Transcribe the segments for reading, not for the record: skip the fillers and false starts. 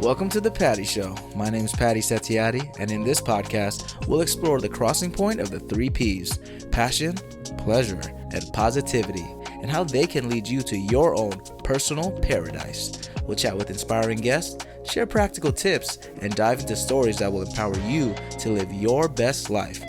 Welcome to The Patty Show. My name is Patty Setiatti, and in this podcast, we'll explore the crossing point of the three P's: passion, pleasure, and positivity, and how they can lead you to your own personal paradise. We'll chat with inspiring guests, share practical tips, and dive into stories that will empower you to live your best life.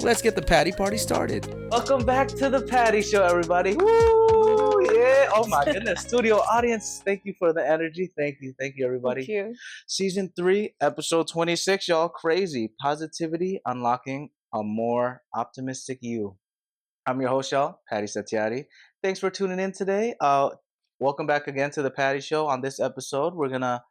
Let's get the Patty Party started. Welcome back to The Patty Show, everybody. Woo! Yeah! Oh my goodness. Studio audience, thank you for the energy. Thank you, everybody. Thank you. Season 3, episode 26, y'all. Crazy. Positivity, unlocking a more optimistic you. I'm your host, y'all, Patty Setiatti. Thanks for tuning in today. Welcome back again to The Patty Show. On this episode, we're going to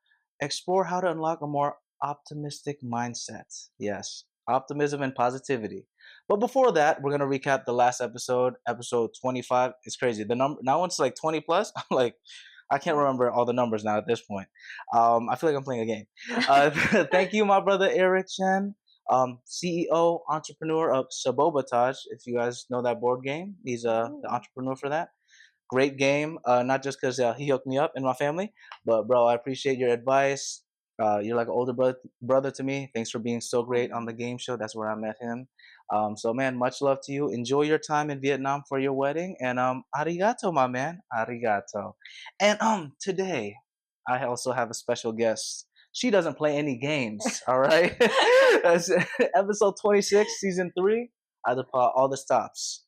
explore how to unlock a more optimistic mindset. Yes, optimism and positivity. But before that, we're going to recap the last episode 25. It's crazy. The number now it's like 20 plus. I'm like, I can't remember all the numbers now at this point. I feel like I'm playing a game. Thank you, my brother Eric Chen, CEO, entrepreneur of Sabotage. If you guys know that board game, he's the entrepreneur for that. Great game, not just because he hooked me up and my family, but bro, I appreciate your advice. You're like an older brother to me. Thanks for being so great on the game show. That's where I met him. So man, much love to you. Enjoy your time in Vietnam for your wedding, and arigato, my man, arigato. And today I also have a special guest. She doesn't play any games. All right. That's episode 26, season 3. All the stops.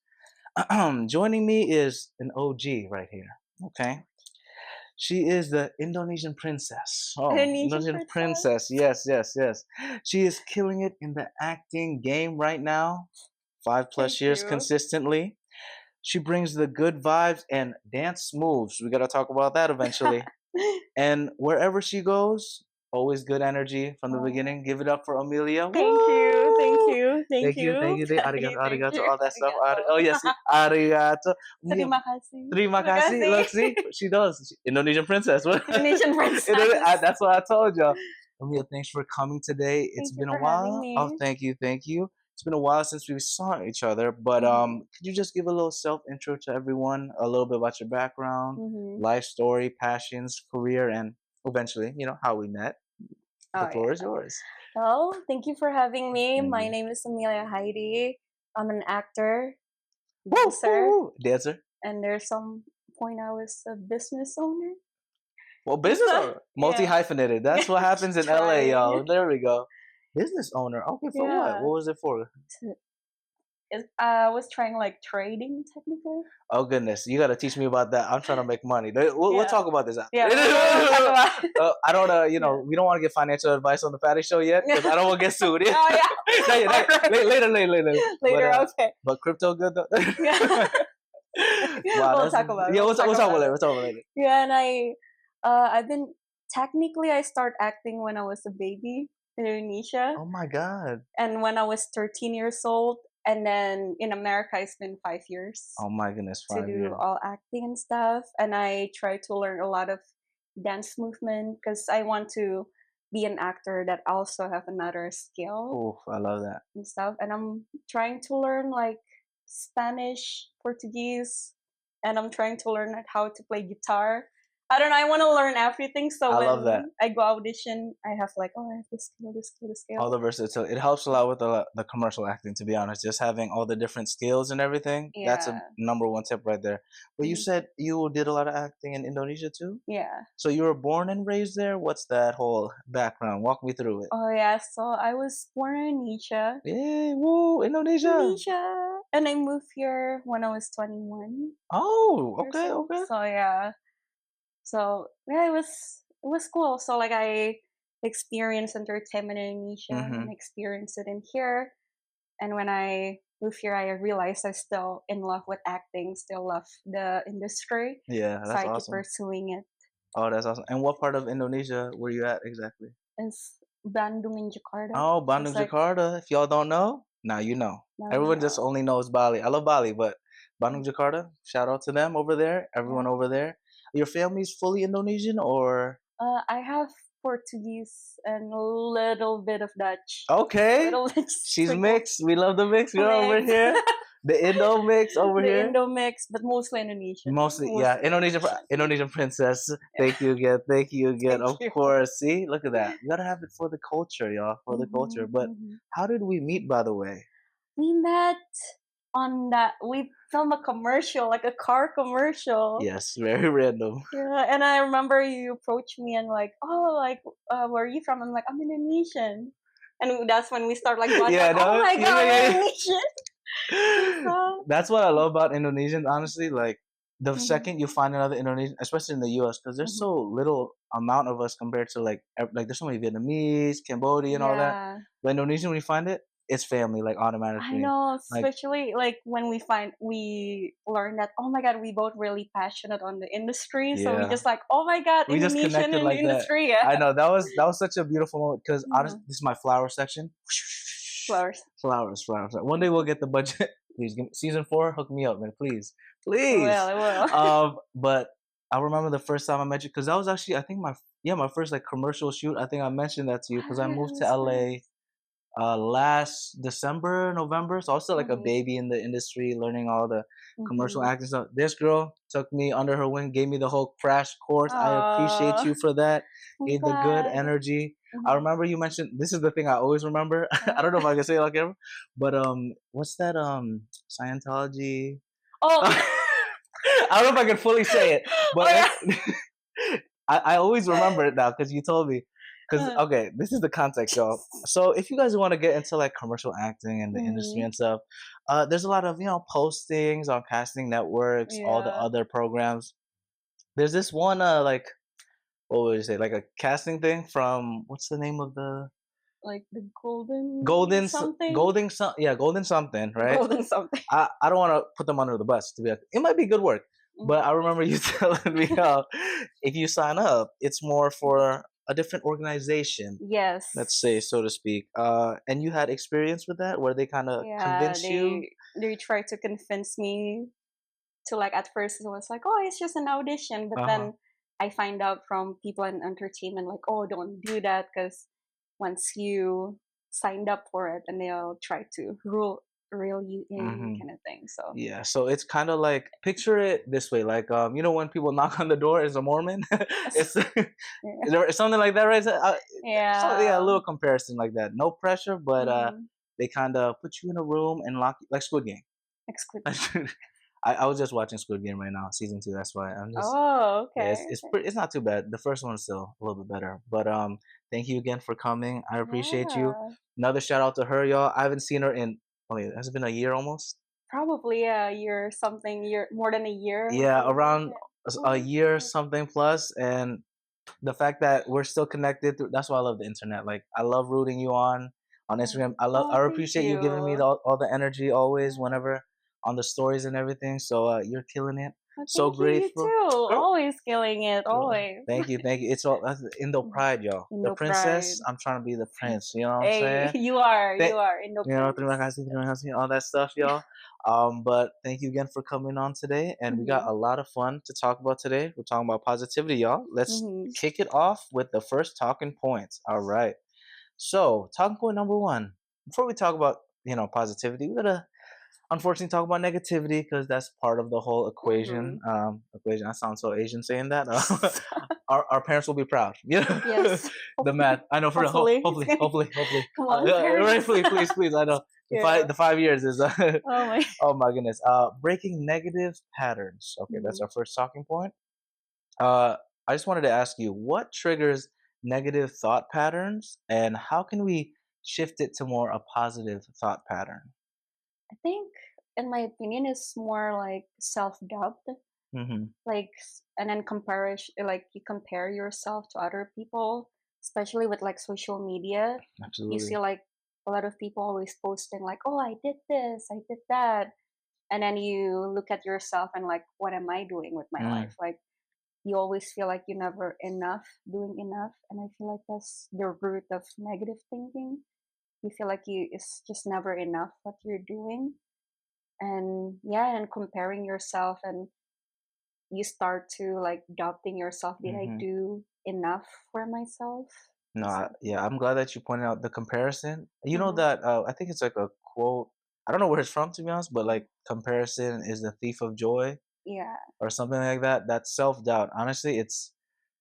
Joining me is an OG right here. Okay. She is the Indonesian Princess. Oh, Indonesian Princess. Yes. She is killing it in the acting game right now. 5+ years consistently. She brings the good vibes and dance moves. We got to talk about that eventually. And wherever she goes, always good energy from the beginning. Give it up for Amelia. Thank you. Arigato, all that stuff. Oh, yes. Arigato. Terima kasih. Terima kasih. Look, see, she does. Indonesian Princess. Indonesian Princess. That's what I told y'all. Amelia, thanks for coming today. It's been a while. Oh, thank you. It's been a while since we saw each other, but could you just give a little self-intro to everyone, a little bit about your background, life story, passions, career, and eventually, how we met? The floor is yours. Well, thank you for having me. My name is Amelia Heidy. I'm an actor, dancer. And there's some point I was a business owner. Well, business owner, multi-hyphenated. That's what happens in LA, y'all. There we go. Business owner. Okay, for what? What was it for? I was trying trading technically. Oh goodness, you gotta teach me about that. I'm trying to make money. We'll talk about this. Yeah, we'll talk about it. I don't we don't want to get financial advice on the Patty Show yet because I don't want to get sued. Oh yeah. Later. Later, okay. But crypto good though. Wow, we'll talk about it. Yeah, we'll talk about it later. Yeah, and I've been I started acting when I was a baby in Indonesia. Oh my god. And when I was 13 years old. And then in America, it's been 5 years. Oh my goodness, 5 years. To do all acting and stuff. And I try to learn a lot of dance movement because I want to be an actor that also have another skill. Oh, I love that. And stuff. And I'm trying to learn Spanish, Portuguese, and I'm trying to learn how to play guitar. I don't know. I want to learn everything. So I love that. I go audition, I have I have this skill. All the versatility. It helps a lot with the commercial acting, to be honest. Just having all the different skills and everything. Yeah. That's a number one tip right there. But you said you did a lot of acting in Indonesia too? Yeah. So you were born and raised there? What's that whole background? Walk me through it. Oh yeah. So I was born in Indonesia. Yeah, woo, Indonesia. And I moved here when I was 21. Oh, okay. So yeah. So yeah, it was cool. So I experienced entertainment in Indonesia and experienced it in here. And when I moved here, I realized I'm still in love with acting, still love the industry. Yeah, that's awesome. So I keep pursuing it. Oh, that's awesome. And what part of Indonesia were you at exactly? It's Bandung in Jakarta. Oh, Bandung, Jakarta. If y'all don't know, now you know. Everyone just only knows Bali. I love Bali, but Bandung, Jakarta, shout out to them over there. Everyone over there. Your family's fully Indonesian or? I have Portuguese and a little bit of Dutch. Okay. She's mixed. We love the mix. We're over here. The Indo mix over The here. Indo mix, but mostly Indonesian. Mostly, yeah. Mostly. Indonesian princess. Yeah. Thank you again. Thank you again. Thank Of you. course. See, look at that. You gotta have it for the culture, y'all. For the culture. But Mhm. how did we meet, by the way? We met on that. We filmed a commercial, like a car commercial. Yes, very random. Yeah, and I remember you approached me and like, oh, like, where are you from? I'm like, I'm Indonesian, and that's when we start like bonding. Yeah, Like, oh no, my yeah, god, yeah, Indonesian. yeah. So, That's what I love about Indonesians, honestly. Like the mhm, second you find another Indonesian, especially in the U.S., because there's mhm. so little amount of us compared to like there's so many Vietnamese, Cambodian, all that. Yeah, But Indonesian, when you find it, it's family, like I automatically. know. Like Especially like when we learn that, oh my god, we both really passionate on the industry. So we yeah, just like, oh my god, we just Indonesian connected in the like that. industry. Yeah. I know that was such a beautiful moment because honestly, Mhm. this is my flower section. Flowers. Flowers, flowers. One day we'll get the budget. Please, season 4, hook me up, man. Please, I will. please. I will. But I remember the first time I met you because that was actually I think my first like commercial shoot. I think I mentioned that to you because I It moved to was LA nice. last December, November. So I was still like a Mhm. baby in the industry, learning all the commercial Mhm. acting stuff. This girl took me under her wing, gave me the whole crash course. I appreciate Oh, you for that. I'm Gave the good glad. energy. I Mhm. remember you mentioned this is the thing I always remember. I don't know if I can say it like ever, but what's that Scientology? Oh. I don't know if I can fully say it, but Oh yeah. I always remember it now because you told me. Because Uh, okay, this is the context, y'all. So if you guys want to get into like commercial acting and the industry mhm. and stuff, there's a lot of postings on casting networks, all the Yeah, other programs. There's this one like what would you say, like a casting thing from what's the name of the like the golden something, Golden something, right? golden something. I don't want to put them under the bus. To be like, it might be good work, but Mhm. I remember you telling me if you sign up, it's more for a different organization, let's say, Yes. so to speak. And you had experience with that, where they kind of Yeah, convince you. they try to convince me to like at first it was like, oh, it's just an audition, but Uh huh. then I find out from people in entertainment like, oh, don't do that because once you signed up for it, and they'll try to reel you in, Hmm. kind of thing. So Yeah, so it's kind of like picture it this way, like when people knock on the door is a Mormon, it's yeah, it's something like that, right? So yeah, a yeah. little comparison like that. No pressure, but Hmm. they kind of put you in a room and lock you, like Squid Game. Exclude. I was just watching Squid Game right now, season 2. That's why I'm just Oh, yeah, okay, okay. it's not too bad. The first one's still a little bit better, but thank you again for coming. I appreciate you. Yeah, Another shout out to her, y'all. I haven't seen her in. Oh, wait, has it been a year almost? probably a year something, year more than a year. Yeah, Probably. around Yeah. a Oh, year something plus, and the fact that we're still connected through, that's why I love the internet. Like I love rooting you on yeah. Instagram. Oh, I thank appreciate you giving me you. all the energy always Yeah. whenever on the stories and everything. So you're killing it. Oh, So thank you. You grateful. too. Girl, Always killing it. girl. Always. Thank you, thank you. It's all that's Indo Mhm. pride, y'all. The Indo princess, pride. I'm trying to be the prince. You know what I'm Hey, saying? you are. Thank You are Indo terima prince. kasih, all that stuff, y'all. But thank you again for coming on today, and we got Mhm. a lot of fun to talk about today. We're talking about positivity, y'all. Let's Mhm. kick it off with the first talking points. All right. So, talking point number 1. Before we talk about positivity, we gotta unfortunately talk about negativity because that's part of the whole equation. Mhm. Equation. I sound so Asian saying that. Our parents will be proud. Yes. The math. I know for real. Hopefully, it's Hopefully, gonna. hopefully, hopefully. Come on, Right, parents. please. I know Yeah. the 5 years is. Oh my. Oh my goodness. Breaking negative patterns. Okay, that's Mhm. our first talking point. Uh, I just wanted to ask you, what triggers negative thought patterns, and how can we shift it to more a positive thought pattern? I think, in my opinion, it's more like self doubt. Mm-hmm. Like, and then comparison, like you compare yourself to other people, especially with like social media. You see Absolutely. like a lot of people always posting like, oh, I did this, I did that, and then you look at yourself and like, what am I doing with my Mm, life? Like, you always feel like you're never enough, doing enough, and I feel like that's the root of negative thinking. You feel like you it's just never enough what you're doing, and yeah, and comparing yourself, and you start to like doubting yourself. Did I mm-hmm. do enough for myself? No, So, yeah, I'm glad that you pointed out the comparison. You know mhm. that I think it's like a quote. I don't know where it's from, to be honest, but like comparison is the thief of joy Yeah. or something like that. That's self-doubt. Honestly, it's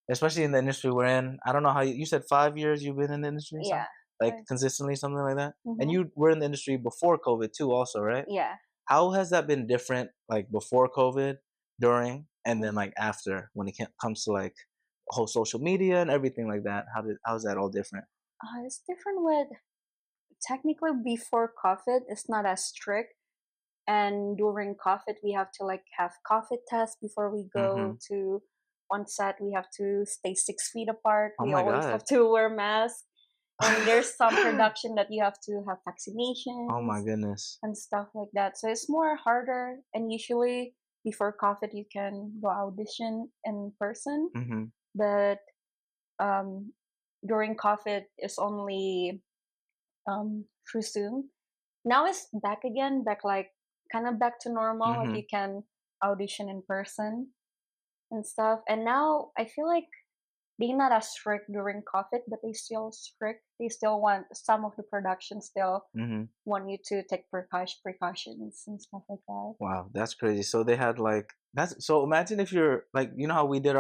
especially in the industry we're in. I don't know how you said 5 years you've been in the industry, Yeah. like consistently, something like that. And Mm-hmm. you were in the industry before COVID too, also, right? Yeah. How has that been different, like before COVID, during, and Mhm. then like after, when it comes to like whole social media and everything like that? How's that all different? It's different with technically before COVID, it's not as strict. And during COVID, we have to like have COVID tests before we Mm-hmm. go to on set. We have to stay 6 feet apart. Oh We my always have god. to wear masks. And there's some production that you have to have Oh my vaccinations goodness. and stuff like that. So it's more harder. And usually before COVID, you can go audition in person. Mm-hmm. But um, during COVID, it's only through Zoom. Now it's back again, back like kind of back to normal. Like Mm-hmm. you can audition in person and stuff. And now I feel like they're not as strict during COVID, but they still strict. They still want some of the production still Mm-hmm. want you to take precautions and stuff like that. Wow, that's crazy. So they had like that's so imagine if you're like you know how we did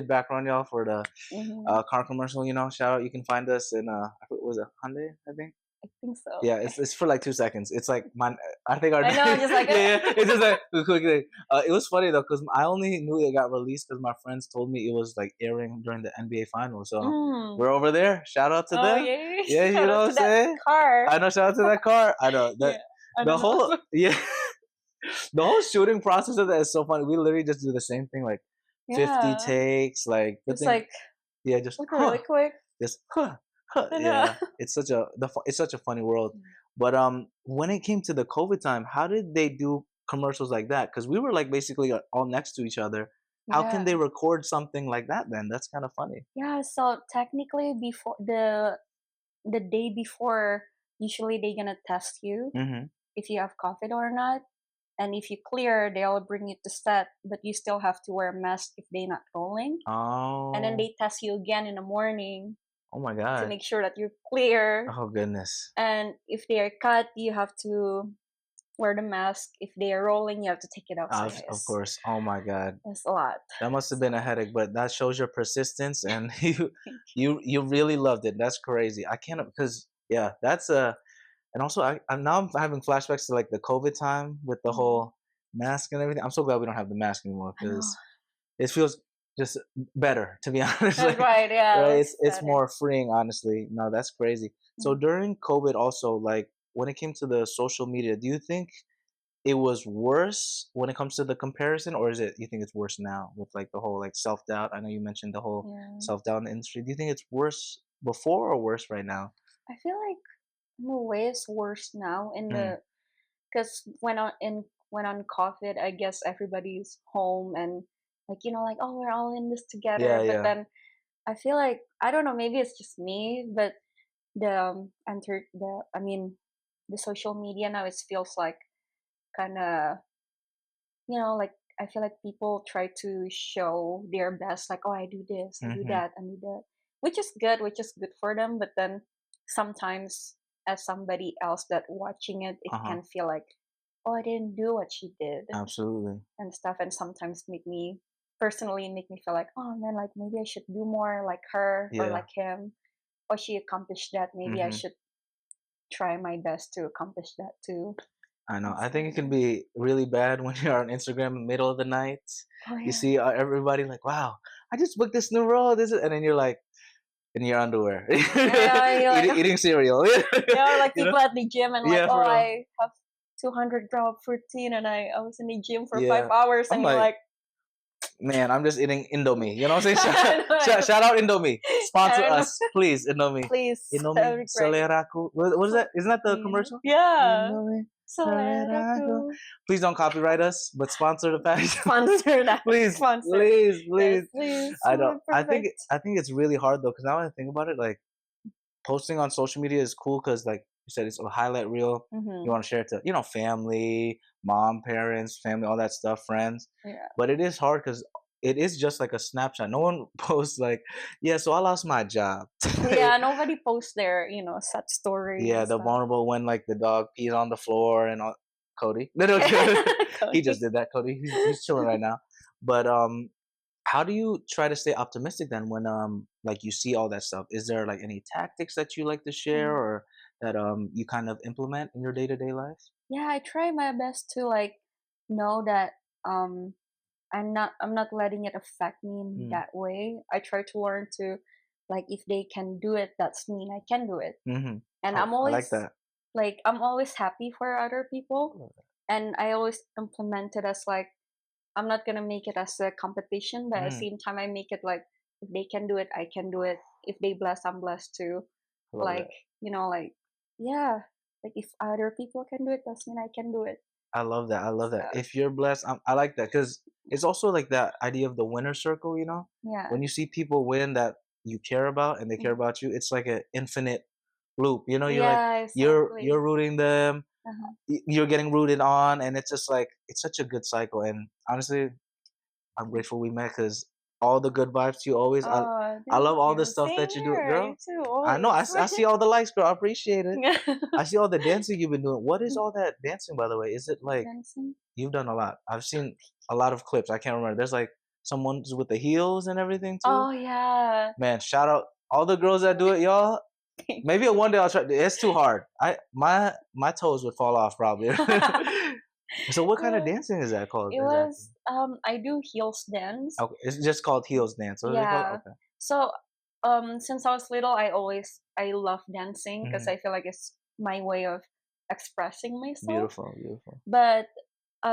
background y'all for the Hmm. car commercial, shout out. You can find us in what was it, Hyundai, I think. I think so. Yeah, it's for like 2 seconds. It's like my I think our I know, just like yeah, it's just like a quick thing. It was funny though because I only knew it got released because my friends told me it was like airing during the NBA finals. So mm. we're over there. Shout out to Oh them. yeah, Yeah, you shout know out what to I'm that saying. car. I know. Shout out to that car. I know that Yeah, I the don't know. whole yeah. The whole shooting process of that is so funny. We literally just do the same thing, like 50 Yeah, takes. Like good it's thing, like yeah, just look really quick. just huh. I know. Yeah, it's such it's such a funny world. But when it came to the COVID time, how did they do commercials like that? Because we were like basically all next to each other. How can Yeah. they record something like that? Then that's kind of funny. Yeah, so technically before the day before, usually they're gonna test you Mm-hmm. if you have COVID or not. And if you clear, they'll bring you to set, but you still have to wear a mask if they're not rolling. And then Oh, they test you again in the morning oh my to God. make sure that you're clear. Oh goodness. And if they are cut, you have to wear the mask. If they are rolling, you have to take it outside. Of course. Oh my God. It's a lot. That must have been a So, headache, but that shows your persistence and you thank you really loved it. That's crazy. I can't because yeah, that's a and also I'm now I'm having flashbacks to like the COVID time with the you. Mhm. whole mask and everything. I'm so glad we don't have the mask anymore I know. because it feels just better to be honest. That's Like, right. Yeah, right? it's It's better. more freeing, honestly. No, that's crazy. So Mhm. during COVID, also like when it came to the social media, do you think it was worse when it comes to the comparison, or is it you think it's worse now with like the whole like self doubt? I know you mentioned the whole Yeah. self doubt in the industry. Do you think it's worse before or worse right now? I feel like in a way it's worse now in Mm. the because when on COVID, I guess everybody's home and like like oh we're all in this Yeah, together. But yeah. then I feel like I don't know, maybe it's just me, but the enter the I mean the social media now it feels like kind of like I feel like people try to show their best, like, oh, I do this, I do Hmm. that, I do that, which is good for them. But then sometimes, as somebody else that watching it, it Uh huh. can feel like, oh, I didn't do what she did Absolutely. and stuff, and sometimes make me feel like, oh man, like maybe I should do more like her or Yeah. like him. Or she accomplished that, maybe I Hmm. should try my best to accomplish that too I know. and I stuff. think it can be really bad when you're on Instagram in the middle of the night. Oh You yeah. see everybody like, "Wow, I just booked this new role." This is, and then you're like in your underwear, Yeah, you're like, eating cereal. yeah, or like You know? people at the gym and like, Yeah, oh, for real. I have 200 gram of protein and I was in the gym for five Yeah. hours I'm and you're like, like, man, I'm just eating Indomie. You know what I'm saying? I know, I know. Shout out Indomie. Sponsor I know. us, please. Indomie. Please, that would Indomie, be great. Celeraku. What is that? Isn't that the commercial? Yeah. Indomie, Celeraku. Soleraku. Please don't copyright us, but sponsor the fashion. Sponsor that. Please, Sponsor. please, Yes, please. please. I know. Would be perfect. I think it's really hard though, because now I think about it, like posting on social media is cool because, like you said, it's a highlight reel. You Mm-hmm. want to share it to, family, mom, parents, family, all that stuff, friends. Yeah. But it is hard because it is just like a snapshot. No one posts like, yeah, so I lost my job. Yeah, nobody posts their, sad story Yeah, and the stuff. vulnerable when like the dog pees on the floor and all. Cody, no, no, he just Cody. did that. Cody, he's chilling right now. But how do you try to stay optimistic then when like you see all that stuff? Is there like any tactics that you like to share Mhm. or that you kind of implement in your day to day life? Yeah, I try my best to like know that um I'm not letting it affect me in Mm. that way. I try to learn to like if they can do it, that's mean I can do it. Mm-hmm. And Oh, I'm I like always that. like I'm always happy for other people, and I always implement it as like I'm not gonna make it as a competition, but at the Mm, same time I make it like if they can do it, I can do it. If they bless, I'm blessed too. I love Like, that. like yeah, like if other people can do it, that's mean I can do it. I love that. I love that. So If you're blessed, I like that because it's also like that idea of the winner circle. yeah. When you see people win that you care about and they care Mhm. about you, it's like an infinite loop. You're like Yeah, you're exactly. rooting them, Uh-huh. you're getting rooted on, and it's just like it's such a good cycle. And honestly, I'm grateful we met because all the good vibes to you always. Oh, I thank love all the you. stuff Same that you do, here. You girl. too, I know. always. I see all the likes, girl. I appreciate it. Yeah. I see all the dancing you've been doing. What is all that dancing, by the way? Is it like Dancing? you've done a lot? I've seen a lot of clips. I can't remember. There's like someone's with the heels and everything too. Oh yeah. Man, shout out all the girls that do it, y'all. Thank Maybe one day I'll try. It's too hard. My toes would fall off probably. So what kind of you. dancing is that called It exactly? was I do heels dance. Okay, it's just called heels dance. What do they call it? Yeah. Okay. So since I was little I love dancing because Hmm. I feel like it's my way of expressing myself. Beautiful, beautiful. But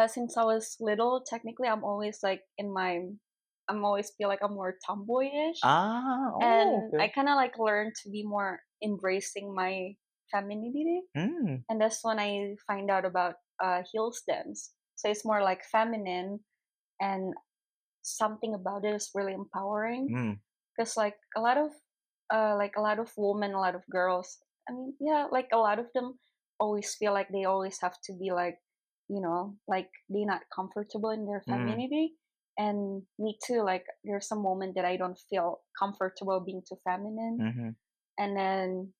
since I was little, technically I'm always feel like I'm more tomboyish. Ah, oh, And I okay. kind of like learned to be more embracing my femininity. Mm, And that's when I find out about heels dance. So it's more like feminine, and something about it is really empowering mm, because like a lot of women, a lot of girls, I mean, yeah, like a lot of them always feel like they always have to be like, like they're not comfortable in their mm, femininity. And me too, like there's a moment that I don't feel comfortable being too feminine. mm-hmm. And then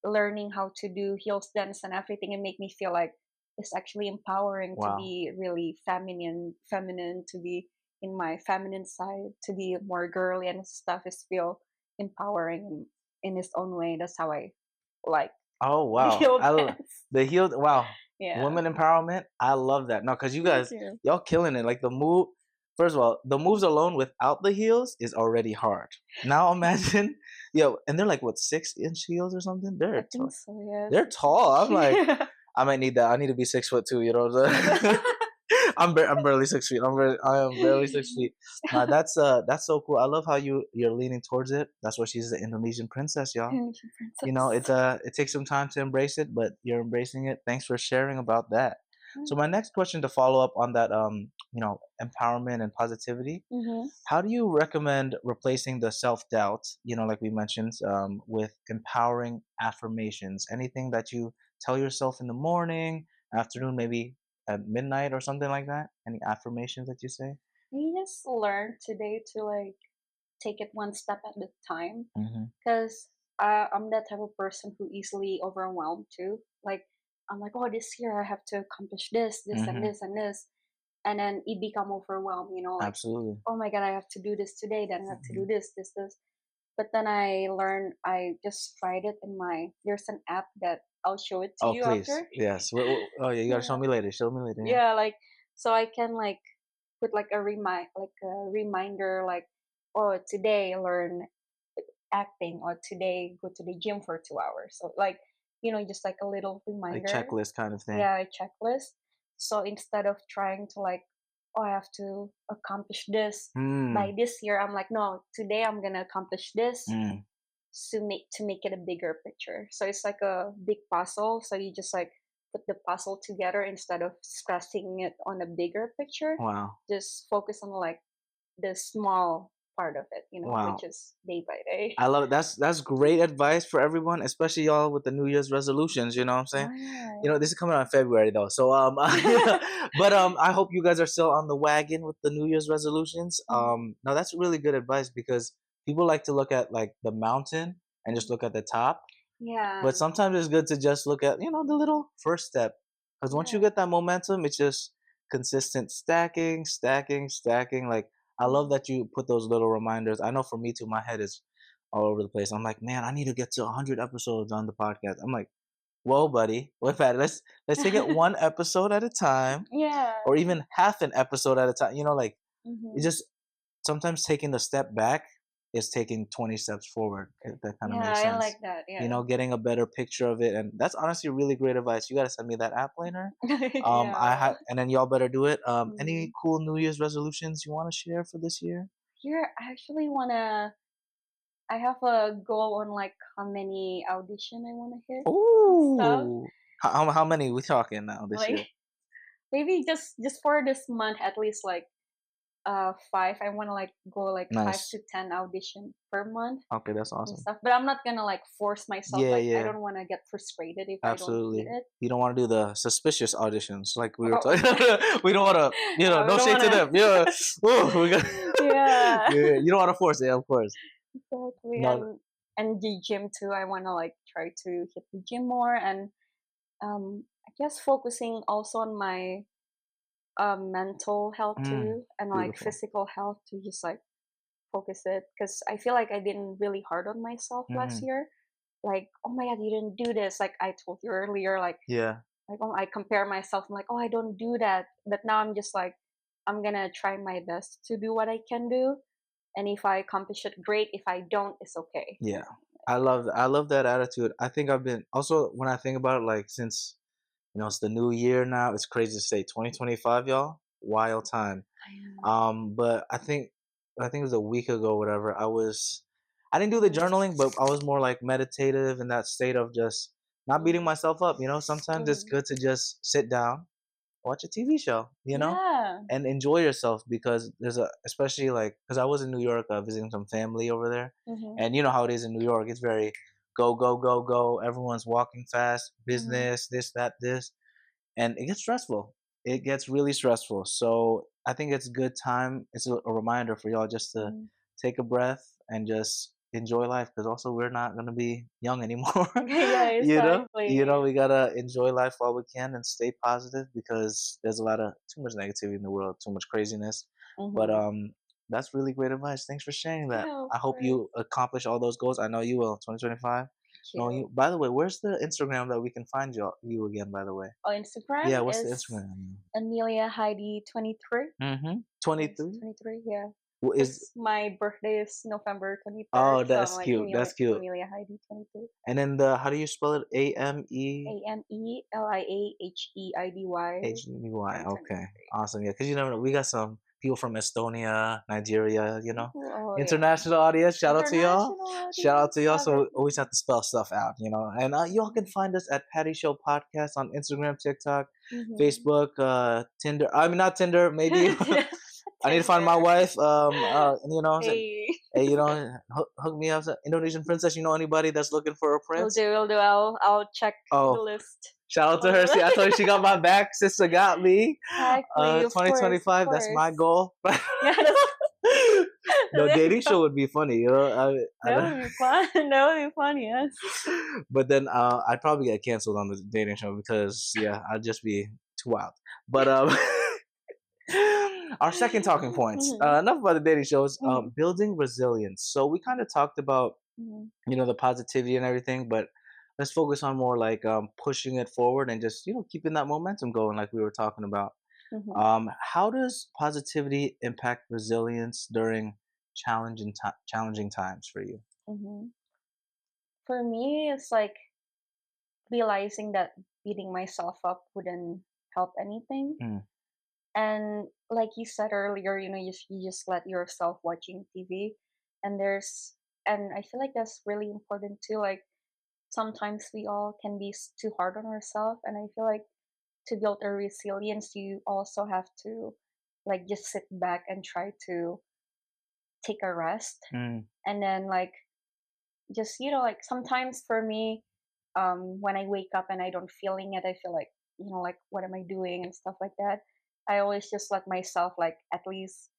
learning how to do heels dance and everything, it make me feel like it's actually empowering to Wow. be really feminine, to be in my feminine side, to be more girly and stuff is feel empowering in its own way. That's how I like Oh the wow. heel dance. The healed wow. Yeah. Women empowerment. I love that. No, because you Thank guys, you. y'all killing it. Like the move. First of all, the moves alone without the heels is already hard. Now imagine, yo, and they're like what 6 inch heels or something. I think so, yeah. They're Six tall. I'm like, inch. I might need that. I need to be 6 foot two. You know what I'm saying? I'm barely 6 feet. I am barely 6 feet. Nah, that's so cool. I love how you're leaning towards it. That's why she's the Indonesian princess, y'all. Indonesian princess. It takes some time to embrace it, but you're embracing it. Thanks for sharing about that. So my next question to follow up on that, empowerment and positivity. Mm-hmm. How do you recommend replacing the self doubt? Like we mentioned, with empowering affirmations. Anything that you tell yourself in the morning, afternoon, maybe at midnight or something like that. Any affirmations that you say? We just learned today to like take it one step at a time. Hmm. Because I'm that type of person who easily overwhelmed too. Like I'm like, oh, this year I have to accomplish this, this, and Hmm. this, and this, and then it become overwhelmed. Like, Absolutely. oh my god, I have to do this today, then I have to Hmm. do this, this, this. But then I learned. I just tried it in my. There's an app that I'll show it to Oh, you please. after. Yes. Oh, yeah. You gotta show Yeah, me later. Show me later. Yeah. yeah, like so I can like put like a reminder, like, oh, today learn acting, or today go to the gym for 2 hours, so like just like a little Like reminder. checklist kind of thing. Yeah, a checklist. So instead of trying to like, oh, I have to accomplish this by Mm. this year, I'm like, no, today I'm gonna accomplish this Mm. to make it a bigger picture. So it's like a big puzzle, so you just like put the puzzle together instead of stressing it on a bigger picture. Wow. Just focus on like the small part of it, Wow. which is day by day. I love it. That's great advice for everyone, especially y'all with the New Year's resolutions. You know what I'm saying? Right. This is coming out in February though, so but I hope you guys are still on the wagon with the New Year's resolutions. Mhm. No, that's really good advice because people like to look at like the mountain and just look at the top, but Yeah. sometimes it's good to just look at the little first step because once you Yeah. get that momentum, it's just consistent stacking, stacking, stacking. Like I love Mhm. that you put those little reminders. I know for me too, my head is all over the place. I'm like, man, I need to get to 100 episodes on the podcast. I'm like, whoa, buddy, wait, Patty, let's take it one episode at a time, Yeah. or even half an episode at a time. Like it's Mhm. just sometimes taking the step back is taking 20 steps forward. If that kind of Yeah, makes I sense. like that. Yeah. Getting a better picture of it, and that's honestly really great advice. You got to send me that app later. Yeah. And then y'all better do it. Any Mhm. cool New Year's resolutions you want to share for this year? Here, I actually wanna. I have a goal on like how many audition I wanna hit and stuff. Ooh, how many we talking now this Like year? maybe just for this month, at least like 5. I wanna like go like 5 Nice. to 10 audition per month Okay, that's and awesome. stuff. But I'm not gonna like force myself. Yeah, Like I yeah. don't wanna get frustrated if I don't hit Absolutely. it. You don't want to do the suspicious auditions like we were Oh, talking. We don't want to, we no don't shade to wanna. them. Yeah. Ooh, we got Yeah. yeah, you don't want to force it, of course. Exactly. No. And the gym too. I wanna like try to hit the gym more and I guess focusing also on my mental health too and like Beautiful. physical health to just like focus it because I feel like I didn't really hard on myself last Hmm. year. Like, oh my god, you didn't do this. Like I told you earlier, Yeah. oh, I compare myself. I'm like, oh, I don't do that. But now I'm just like, I'm gonna try my best to do what I can do. And if I accomplish it, great. If I don't, it's okay. Yeah. I love that attitude. I think I've been also when I think about it, like since it's the new year now. It's crazy to say 2025, y'all. Wild time. I know. But I think it was a week ago, whatever. I didn't do the journaling, but I was more like meditative in that state of just not beating Mhm. myself up. Sometimes it's Mhm. good to just sit down, watch a TV show, Yeah. and enjoy yourself because especially like, because I was in New York visiting some family over there. Mhm. And you know how it is in New York. It's very go, go, go, go. Everyone's walking fast, Mhm. business, this, that, this, and it gets stressful. It gets really stressful. So I think it's good time. It's a reminder for y'all just to Mhm. take a breath and just enjoy life because also we're not gonna be young anymore. Yeah, exactly. We gotta enjoy life while we can and stay positive because there's a lot of too much negativity in the world, too much craziness. But Mhm. that's really great advice. Thanks for sharing that. Yeah, of I hope course. you accomplish all those goals. I know you will. 2025. Thank No, you. you. By the way, where's the Instagram that we can find you again? By the way. On Instagram Yeah, what's the is Instagram? Amelia Heidy 23. Mhm. Yes, 23? 23. Yeah, Well, is because my birthday is November 23rd, Oh, so I'm that's like cute. Amelia That's cute. Amelia Heidy 22. And then how do you spell it? AMELIAHEIDY AMEHDY. and Okay. 23. Awesome. Yeah, because you never know. We got some people from Estonia, Nigeria, Oh yeah, international audience. Shout out to y'all. international Shout out audience. to y'all. Love So we it. always have to spell stuff out. And y'all can find us at Patty Show Podcast on Instagram, TikTok, Mm-hmm. Facebook, Tinder. I mean, not Tinder. Maybe I need to find Tender. my wife. Hey, Hey, hook me up. Indonesian Princess. You know anybody that's looking for a we'll prince? do. We'll do. I'll check the Oh, list. shout out to her. See, I told you she got my back. Sister got me. Exactly. Of course. Of 2025. That's my course. goal. Yeah, that's No, there you dating go. show would be funny. I That don't. would be fun. That would be fun. Yes. But then I'd probably get canceled on the dating show because yeah, I'd just be too wild. But our second talking points. Mhm. Enough about the dating shows. Mhm. Building resilience. So we kind of talked about Mhm. the positivity and everything, but let's focus on more like pushing it forward and just keeping that momentum going, like we were talking about. Mhm. How does positivity impact resilience during challenging times for you? Mhm. For me, it's like realizing that beating myself up wouldn't help anything. Mm, And like you said earlier, you just let yourself watching TV, and I feel like that's really important too. Like sometimes we all can be too hard on ourselves, and I feel like to build a resilience, you also have to like just sit back and try to take a rest, Mm. and then like just like sometimes for me, when I wake up and I don't feeling it, I feel like like what am I doing and stuff like that. I always just let myself like at least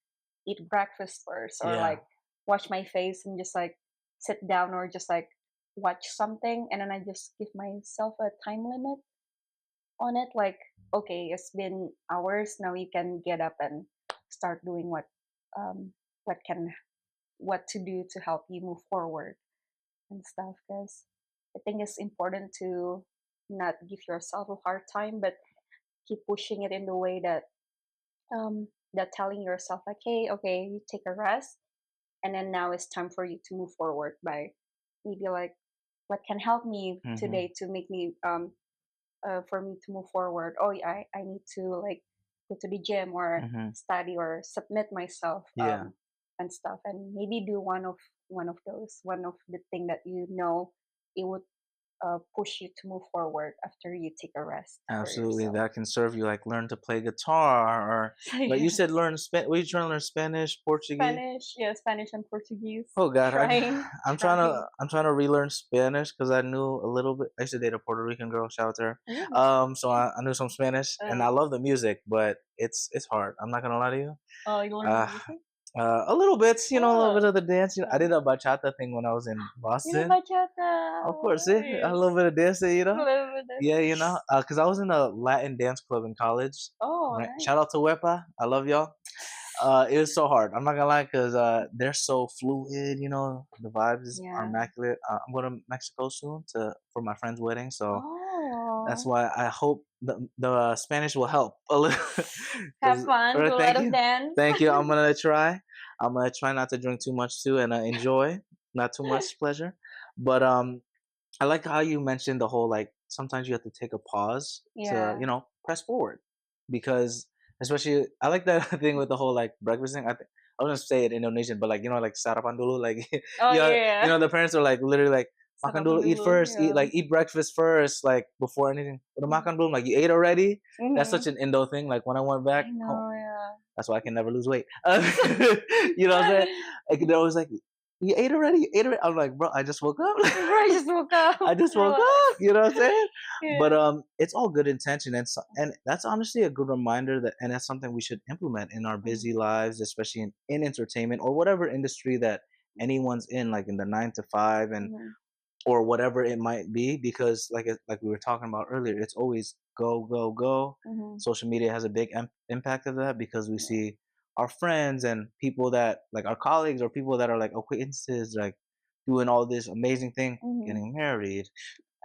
eat breakfast first, or Yeah. like wash my face and just like sit down, or just like watch something, and then I just give myself a time limit on it, like okay, it's been hours now, you can get up and start doing um what can what to do to help you move forward and stuff, because I think it's important to not give yourself a hard time, but keep pushing it in the way that that telling yourself like, hey, okay, you take a rest, and then now it's time for you to move forward by maybe like what can help me Mm-hmm. today to make me for me to move forward. Oh, yeah, I need to like go to the gym or Mm-hmm. study or submit myself Yeah. and stuff, and maybe do one of the thing that it would push you to move forward after you take a rest for Absolutely, yourself. that can serve you. Like learn to play guitar, or So like you said, yes, learn What you trying to learn? Spanish, Portuguese? Spanish, yeah, Spanish and Portuguese. Oh God, Trying, I'm trying to trying. I'm trying to relearn Spanish because I knew a little bit. I used to date a Puerto Rican girl. Shout out to her. Really? So I knew some Spanish, and I Uh, love the music, but it's hard. I'm not gonna lie to you. oh, you learn the Uh, music? a little bit, a little bit Oh, of the dance. I uh, did a bachata thing when I was in you know Boston. bachata. Of course, see, a little Nice. bit of dancing, A little bit. Yeah, because I was in a Latin dance club in college. Oh, Right? Shout nice. out to Wepa. I love y'all. It was so hard. I'm not gonna lie, because they're so fluid. The vibes are Yeah. immaculate. I'm going to Mexico soon for my friend's wedding, so that's Oh, why I hope the Spanish will help a little. have fun. Do a lot Thank of you, dance. thank you. I'm gonna try. I'm gonna try not to drink too much too, and enjoy, not too much pleasure. But I like how you mentioned the whole like sometimes you have to take a pause to Yeah. press forward, because especially I like that thing with the whole like breakfast thing. I was gonna say it in Indonesian, but like like sarapan dulu, like Oh yeah. the parents are like literally like makan Sarapan dulu, eat dulu. first, Yeah. eat breakfast first, like before anything. Udah Mm. makan belum? Like you ate already? That's Mhm. such an Indo thing. Like when I went back I home, know. Yeah. that's why I can never lose weight. You know what I'm saying? Like they're always like, "You ate already? You ate already?" I'm like, "Bro, I just woke up." Bro, I just woke up. I just woke Relax. up. You know what I'm saying? But Yeah. it's all good intention, and that's honestly a good reminder and that's something we should implement in our Mhm. busy lives, especially in entertainment or whatever industry that anyone's in, like in the 9 to 5 and Mhm. or whatever it might be, because like we were talking about earlier, it's always go go go. Mhm. Social media has a big impact of that, because we Yeah. see our friends and people that like our colleagues or people that are like acquaintances, like doing all this amazing thing, Mhm. getting married.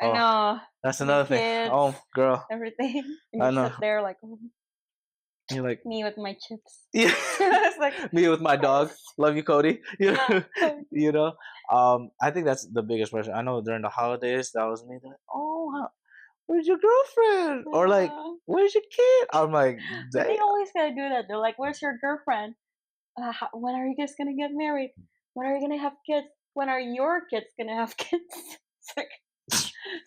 I Oh, know. that's Having another thing. kids, Oh girl, everything, and you I sit know. there like, oh, You're like, me with my chips. yeah. It's like, Me with my dog. Love you, Cody. yeah. You know. I think that's the biggest pressure. I know during the holidays that was me. They're like, oh, where's your girlfriend? Or like, Yeah. where's your kid? I'm like, But they dang. always gotta do that. They're like, "Where's your girlfriend? When are you guys gonna get married? When are you gonna have kids? When are your kids gonna have kids?" It's like,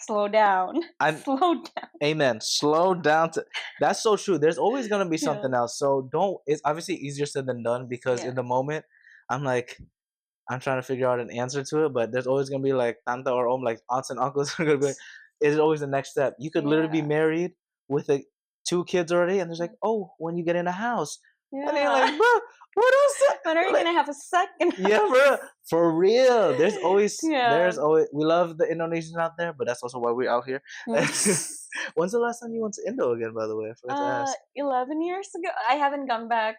slow down, I'm slow down. amen. Slow down to that's so true. There's always gonna be Yeah, something else. So don't it's obviously easier said than done, because yeah, in the moment I'm like I'm trying to figure out an answer to it, but there's always gonna be like tanta or like aunts and uncles are gonna be like, is always the next step. You could literally be yeah, married with two kids already, and there's like, oh, when you get in a house, and then you're yeah. like, bro, what else? When are you Like, gonna have a second yeah, house? for real. Yeah. There's always we love the Indonesians out there, but that's also why we're out here. When's the last time you went to Indo again? By the way, I forgot to ask. 11 years ago. I haven't gone back,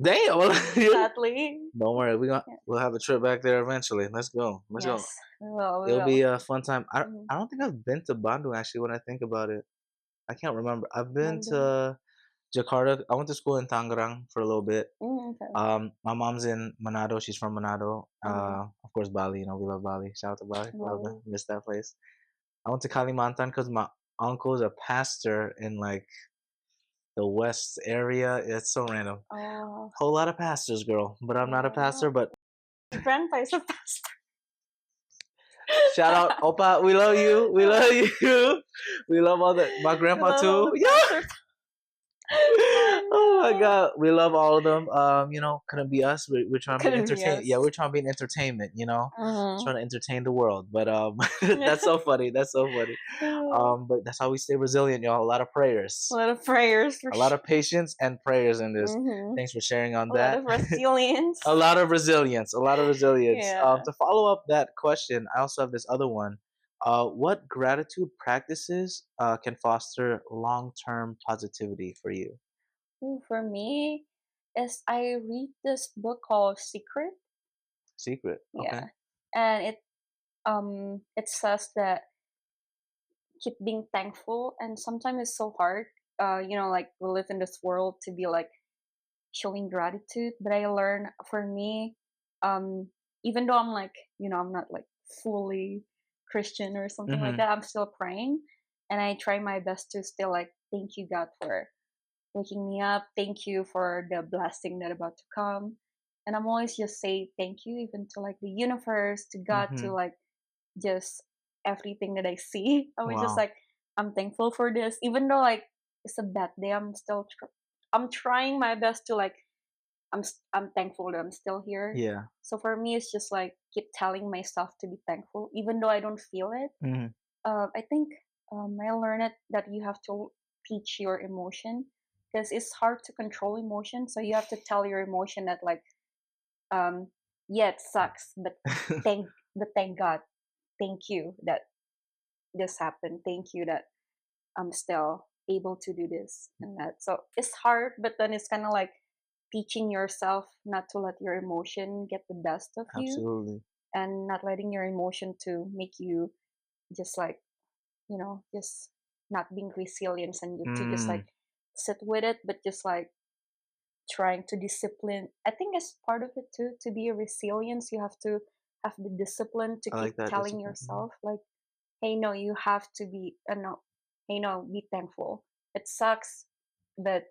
Damn. sadly. Don't worry, Yeah. we'll have a trip back there eventually. Let's go. Let's go. Yes, we will. We It'll be will. a fun time. Mhm. I don't think I've been to Bandung actually. When I think about it, I can't remember. I've been Bandung. to Jakarta. I went to school in Tangerang for a little bit. Okay. My mom's in Manado. She's from Manado. Uh-huh. Of course, Bali. We love Bali. Shout out to Bali. Love that. Bali. Miss that place. I went to Kalimantan because my uncle's a pastor in like the west area. It's so random. Oh, Whole lot of pastors, girl. But I'm not a yeah. pastor. But My grandpa is a pastor. shout out, Opa. We love you. We love you. We love my We grandpa love all too. the Yeah. pastors. Oh my god, we love all of them. Couldn't be us. We're trying to be Couldn't be entertain. us. Yeah, we're trying to be an entertainment. Mhm. Trying to entertain the world. But that's so funny. That's so funny. But that's how we stay resilient, y'all. A lot of A prayers, lot of prayers for a lot sure. of patience and prayers in this. Mhm. Thanks for sharing on A lot that. of resilience. A lot of resilience. A lot of resilience. Yeah. To follow up that question, I also have this other one. What gratitude practices can foster long-term positivity for you? Ooh, for me, is I read this book called Secret. Secret. Okay. Yeah, and it says that keep being thankful, and sometimes it's so hard. Like we live in this world to be like showing gratitude, but I learn for me, um, even though I'm like, I'm not like fully Christian or something like Mm-hmm. that, I'm still praying, and I try my best to still like thank you God for waking me up. Thank you for the blessing that about to come. And I'm always just say thank you even to like the universe, to God, to Mm-hmm. like just everything that I see. I was just Wow. like, I'm thankful for this. Even though like it's a bad day, I'm trying my best to like I'm thankful that I'm still here. Yeah. So for me it's just like keep telling myself to be thankful even though I don't feel it. Mm-hmm. I think I learned it that you have to teach your emotion because it's hard to control emotion. So you have to tell your emotion that like, um, yeah, it sucks, but thank God, thank you that this happened. Thank you that I'm still able to do this and that. So it's hard, but then it's kind of like teaching yourself not to let your emotion get the best of you Absolutely. and not letting your emotion to make you just like just not being resilient and to just like Mm, sit with it, but just like trying to discipline. I think as part of it too, to be a resilience, you have to have the discipline to I keep like that telling discipline. yourself like, hey, no, you have to be, no, hey, no, be thankful. It sucks, but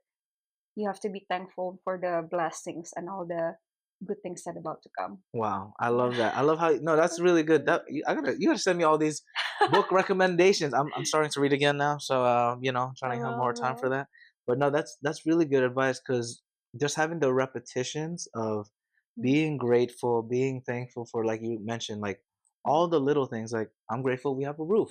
you have to be thankful for the blessings and all the good things that are about to come. Wow, I love Yeah. that. I love how no, that's really good. You gotta send me all these book recommendations. I'm starting to read again now, so I trying to have more love time for that. that. But no, that's really good advice because just having the repetitions of Mm. being grateful, being thankful for, like you mentioned, like Mm. all the little things. Like I'm grateful we have a roof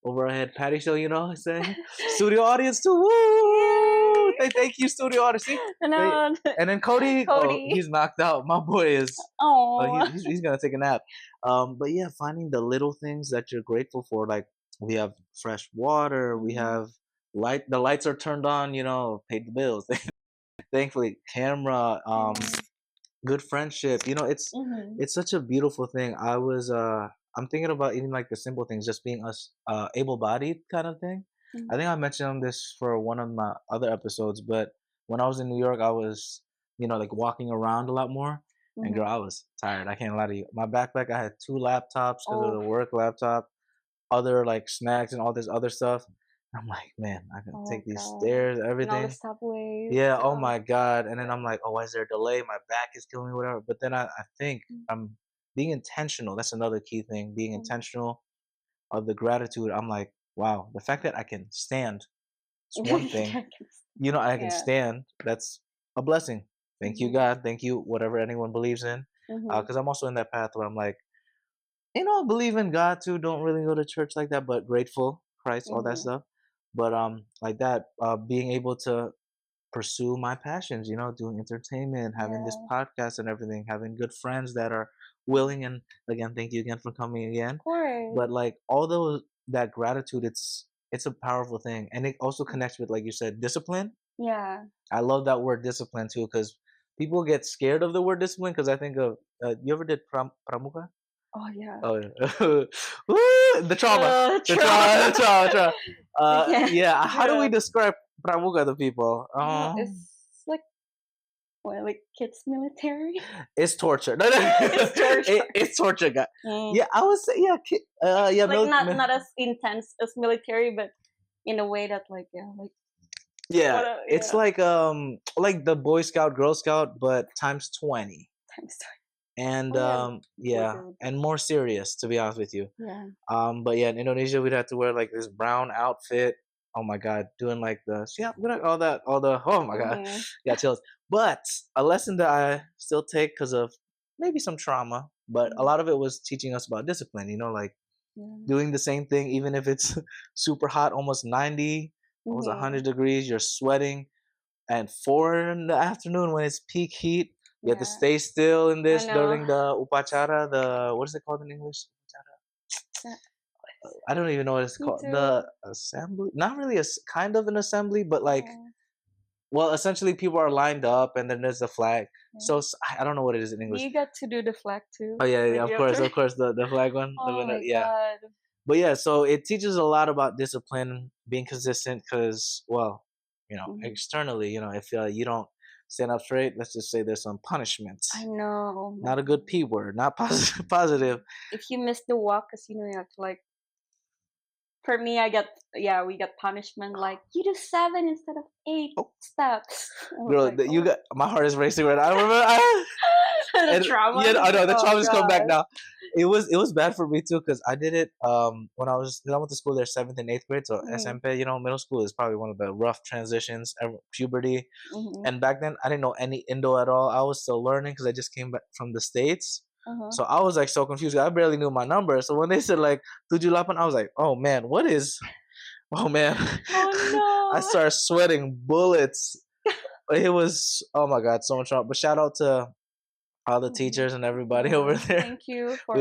over our head. Patty show, saying studio audience too. Woo! Yay! Thank you, studio audience. See, they, No, and then Cody, oh, Cody. he's knocked out. My boy is. Oh. He's gonna take a nap. But yeah, finding the little things that you're grateful for, like we have fresh water, we Mm. have light. The lights are turned on. Paid the bills. Thankfully, camera, Yeah. good friendship. Mhm. It's such a beautiful thing. I'm thinking about even like the simple things, just being us, able-bodied kind of thing. Mm. I think I mentioned this for one of my other episodes, but when I was in New York, I was, like walking around a lot more. And girl, Mhm. I was tired. I can't lie to you. My backpack, I had two laptops because of Oh. the work laptop, other like snacks and all this other stuff. I'm like, man, I can Oh take these god. stairs, And all the everything. subways. Yeah, oh Oh. my god, and then Yeah. I'm like, "Oh, why is there a delay? My back is killing me, whatever." But then I think Mm. I'm being intentional. That's another key thing. Being Mm. intentional of the gratitude. I'm like, wow, the fact that I can stand is one thing. I can Yeah. stand. That's a blessing. Thank you, Mhm. God. Thank you, whatever anyone believes in. Mhm. Because I'm also in that path where I'm like, I believe in God too. Don't really go to church like that, but grateful, Christ, all that Mhm. stuff. But like that, being able to pursue my passions, doing entertainment, having this Yeah. podcast and everything, having good friends that are Mm. willing. And again, thank you again for coming Of again. course. But like all those, that gratitude, it's a powerful thing. And it also Mm. connects with, like you said, discipline. Yeah. I love that word discipline too, because people get scared of the word discipline because I think of, you ever did pramuka? Oh yeah. Oh yeah. Woo! The trauma. The trauma. The Trauma. trauma. Trauma. I can't Yeah. How do do we it. describe pramuka to people? It's like what, like kids military? It's torture. No, no, It's torture. it's torture, guy. Mm. Yeah, I would say, yeah, yeah, Like not as intense as military, but in a way that like yeah, like yeah. what a It's yeah. like the Boy Scout, Girl Scout, but times 20, Times two. and Oh yeah, good, yeah, good, good. and more serious, to be honest with you. Yeah. But yeah, in Indonesia, we'd have to wear like this brown outfit, oh my god, doing like the yeah, all the oh my god, Mhm. got chills. But a lesson that I still take because of maybe some trauma, but a Mhm. lot of it was teaching us about discipline. You know, like Yeah. doing the same thing even if it's super hot, almost 90, almost Mhm. 100 degrees, you're sweating, and 4 in the afternoon when it's peak heat, you have to Yeah. stay still in I this know. during the upacara, the what is it called in English? Uh, I don't even know what it's Me called. The too. assembly? Not really a kind of an assembly, but like, Oh, well, essentially people are lined up and then there's a flag. yeah. So I don't know what it is in Do English. you get to do the flag too? Oh yeah, yeah, Like you have to. of course, the flag one, Oh my yeah. god. But yeah, so it teaches a lot about discipline, being consistent, because well, Mhm. externally, if you don't stand up straight, let's just say there's some I punishments. know. Oh my Not a good god. p word, not positive. Positive. If you miss the walk, cause you have to like. For me, I get yeah, we get punishment like you do 7 instead of 8 Oh, steps. I was girl, like, you oh, got my heart is racing right now. I remember. the And trauma. yeah, I know the Oh trauma's come back god. now. It was bad for me too because I did it when I went to school there 7th and 8th grade. So Mhm. SMP, middle school is probably one of the rough transitions, puberty. Mhm. And back then I didn't know any Indo at all. I was still learning because I just came back from the States. Uh-huh. So I was like so confused. I barely knew my number. So when they said like Tujulapan, I was like, oh man, what is? Oh man, I Oh started sweating bullets. It was oh my god, so much fun. But shout out to all the no. Mhm. teachers and everybody over Yeah. there. Thank you we for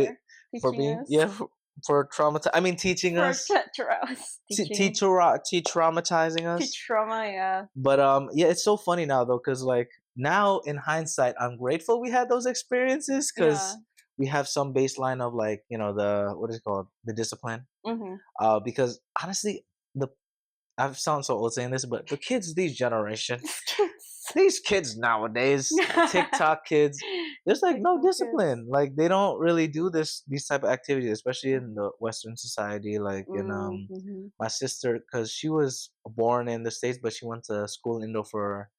for teaching being us. for traumatize. I mean, teaching For us, teaching traumatizing teach us. trauma, yeah. But yeah, it's so funny now though, because like now in hindsight, I'm grateful we had those experiences Yeah. because we have some baseline of like the what is it called, the discipline. Mhm. Because honestly, the I sound so old saying this, but the kids these generation, Kids. these kids nowadays, TikTok kids, there's like no TikTok kids. discipline. Like they don't really do these type of activities, especially in Mhm. the Western society. Like in Mhm. my sister, because she was born in the States, but she went to school in Indo for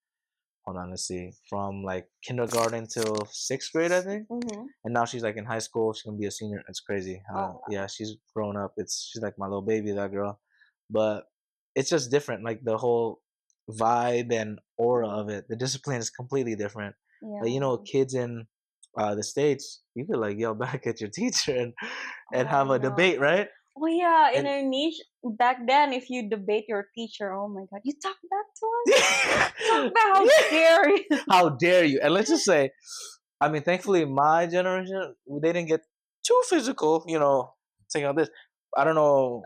hold on, let's see, from like kindergarten till 6th grade, I think. Mhm. And now she's like in high school. She's gonna be a senior. It's crazy. Oh Yeah, wow. she's grown up. She's like my little baby, that girl. But it's just different. Like the whole vibe and aura Mhm. of it. The discipline is completely different. Like Yeah. kids in the States, you could like yell back at your teacher and Oh, have I a know. debate, right? Oh yeah, in And our niche back then, if you debate your teacher, oh my god, you talk back to us? Talk back? How dare you? how dare you? And let's just say, I mean, thankfully, my generation they didn't get too physical. Take out this. I don't know.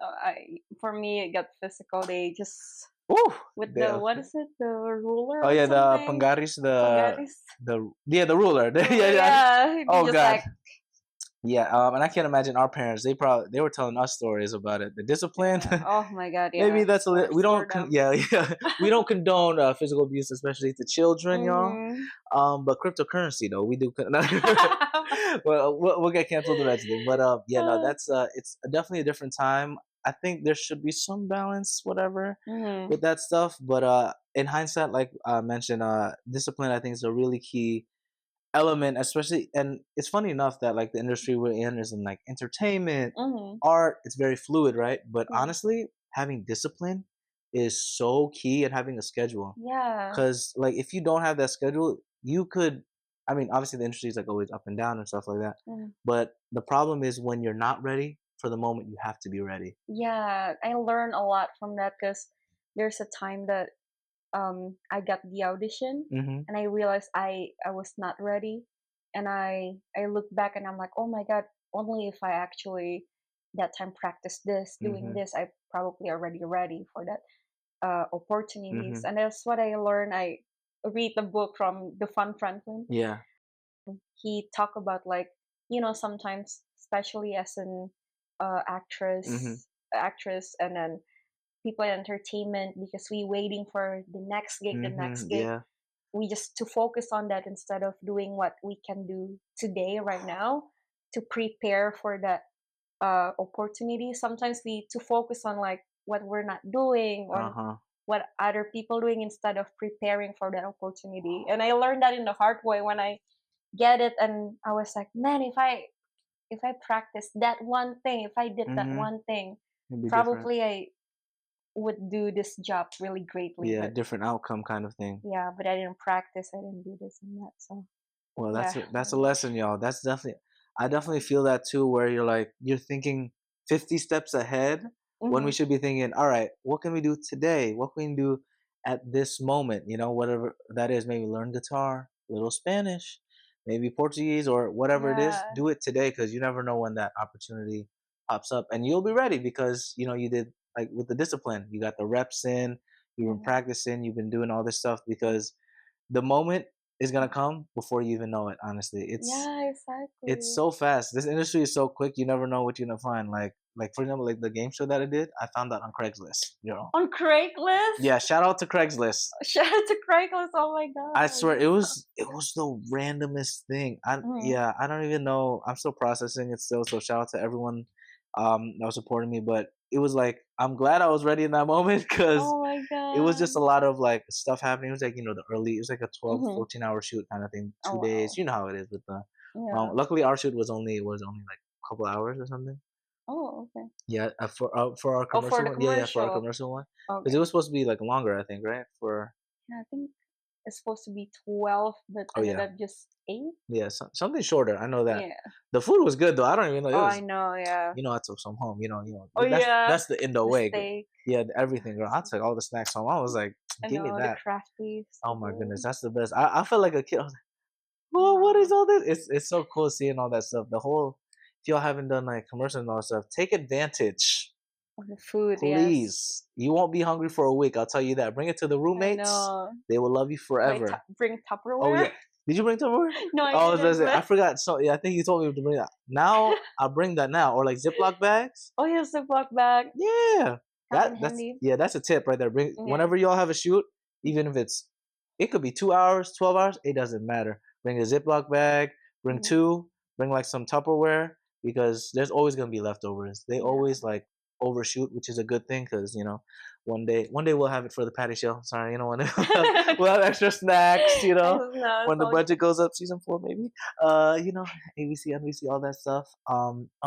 For me, it got physical. They just Ooh, with the the what is it? The ruler oh or yeah, the something? pangaris, Pangaris. the ruler. Yeah, Ruler, yeah. yeah. They Oh just god, like yeah. And I can't imagine our parents. They were telling us stories about it. The discipline. yeah. Oh my god, Maybe yeah. that's Worse we for don't them. yeah yeah we don't condone physical abuse, especially to children, y'all. Mhm. But cryptocurrency though we do. Well, we'll get canceled eventually. But yeah, no, that's it's definitely a different time. I think there should be some balance, whatever, Mhm. with that stuff. But in hindsight, like I mentioned, discipline I think is a really key element, especially. And it's funny enough that like the industry we're in is in like entertainment, Mhm. art. It's very fluid, right? But Yeah. honestly, having discipline is so key, and having a schedule. Yeah. Because like if you don't have that schedule, you could. I mean, obviously the industry is like always up and down and stuff like that. Mhm. But the problem is when you're not ready for the moment, you have to be ready. Yeah, I learned a lot from that because there's a time that I got the audition Mm-hmm. and I realized I was not ready, and I look back and I'm like, oh my god, only if I actually that time practice this, doing Mm-hmm. this, I probably already ready for that opportunities. Mm-hmm. And that's what I learned. I read the book from the Fun Franklin. Yeah. He talked about like sometimes, especially as an Mm-hmm. actress, and then people in entertainment, because we waiting for the next Mm-hmm. gig, Yeah. we just to focus on that instead of doing what we can do today right now to prepare for that opportunity. Sometimes we to focus on like what we're not doing or Uh-huh. what other people doing instead of preparing for that opportunity. And I learned that in the hard way when I get it, and I was like, man, if I practice that one thing, if I did that Mm-hmm. one thing, It'd be different. probably would do this job really greatly, Yeah, but different outcome kind of thing. yeah, but I didn't practice. I didn't do this and that. So Well, yeah. that's a lesson, y'all. That's definitely I definitely feel that too, where you're like you're thinking 50 steps ahead when we Hmm. should be thinking, all right, what can we do today? What can we do at this moment? You know, whatever that is, maybe learn guitar, a little Spanish, maybe Portuguese or whatever it is. Yeah. Do it today because you never know when that opportunity pops up, and you'll be ready because you know you did like with the discipline. You got the reps in, you've been Yeah. practicing, you've been doing all this stuff because the moment is gonna come before you even know it. Honestly, Yeah, it's exactly. so fast. This industry is so quick. You never know what you're gonna find. Like for example, like the game show that I did, I found that on Craigslist. You know, On Craigslist? yeah. Shout out to Craigslist. Shout out to Craigslist. Oh my I god. swear it was the randomest thing. Mhm. Yeah, I don't even know. I'm still processing it still. So shout out to everyone that was supporting me. But it was like I'm glad I was ready in that moment because Oh my it was just god. a lot of like stuff happening. It was like, you know, the early, it was like a 12, Mhm. 14 hour shoot kind of thing, Oh 2 days. wow. You know how it is with the Yeah. luckily our shoot was only like a couple hours or something. Oh, okay. Yeah, for our Oh, for commercial the one. Yeah, for our commercial. commercial one. Because it Okay. was supposed to be like longer, I think, right? For Yeah, I think it's supposed to be 12, but oh ended yeah. up just 8. Yeah, something shorter. I know that. Yeah. The food was good though. I don't even know. It Oh, I was, know, yeah. I took some home. Oh yeah. That's the Indo The way, girl. steak. Yeah, everything, girl. I took all the snacks home. I was like, I give me know, the that. crafty, Oh so my goodness, good. that's the best. I felt like a kid. I was like, well, what Yeah. is all this? It's so cool seeing all that stuff. The whole, if y'all haven't done like commercials and all that stuff, take advantage. Oh, the food, yes. Please. You won't be hungry for a week. I'll tell you that. Bring it to the I roommates. know. They will love you forever. Bring Oh Tupperware? yeah. Did you bring Tupperware? No, I Oh, I was gonna didn't, say, I but forgot. So yeah, I think you told me to bring that. Now I'll bring that now, or like Ziploc bags. oh, yes, the block bag. Yeah, Handy, that's handy. yeah, that's a tip right there. Bring Yeah. whenever y'all have a shoot, even if it could be 2 hours, 12 hours, it doesn't matter. Bring a Ziploc bag. Bring Mhm. two. Bring like some Tupperware because there's always gonna be leftovers. They Yeah. always like overshoot, which is a good thing because one day we'll have it for the patty show. Sorry, when we'll have extra snacks. I don't know, it's When the all budget goes up, season 4 maybe. ABC, NBC, all that stuff.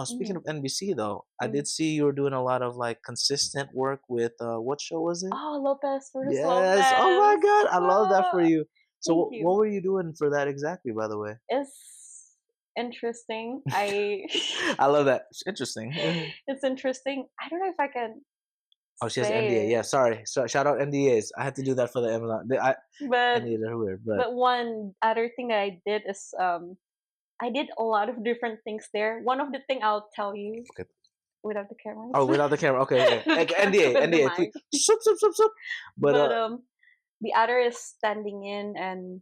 Speaking mhm, of NBC though, I mhm. did see you were doing a lot of like consistent work with what show was it? Oh, Lopez versus Yes. Oh my Lopez. God, I love that for Ah, you. So thank what you. were you doing for that exactly, by the way? It's interesting. I I love that. It's interesting. it's interesting. I don't know if I can Oh, she has NDA. say Yeah, it, sorry. So shout out NDAs. I had to do that for the Amazon. but NDAs are weird, but one other thing that I did is I did a lot of different things there. One of the thing I'll tell you okay. without the cameras. Oh, without the camera. Okay, okay. The NDA, with the NDA, please. mic. Sup, sup, sup, sup. But But the other is standing in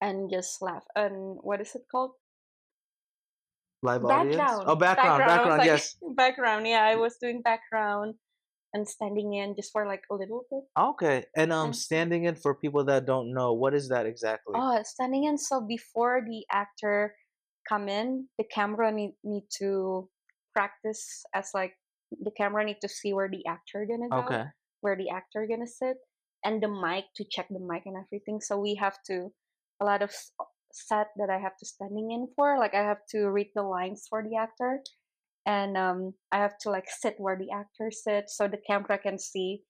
and just laugh. And what is it called? live audience. Oh, Background. background, Background. I was background. like Yes. background. Yeah, I was doing background and standing in just for like a little bit. Okay. And And standing in for people that don't know, what is that exactly? oh, standing in. So before the actor come in, the camera need to practice as like the camera need to see where the actor gonna go, Okay. where the actor gonna sit, and the mic to check the mic and everything. So we have to a lot of set that I have to standing in for. Like I have to read the lines for the actor, and I have to like sit where the actor sits, so the camera can see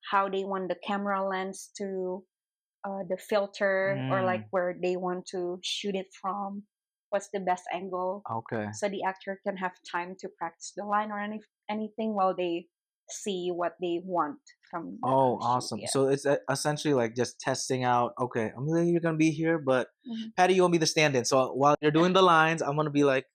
how they want the camera lens to the filter or like Mm, where they want to shoot it from, what's the best angle, okay. so the actor can have time to practice the line or anything while they see what they want from Oh, the shoot. awesome. Yeah. So it's essentially like just testing out, okay, Amelia, you're going to be here, but Hmm. Patty, you'll be the stand in. So while you're doing the lines, I'm going to be like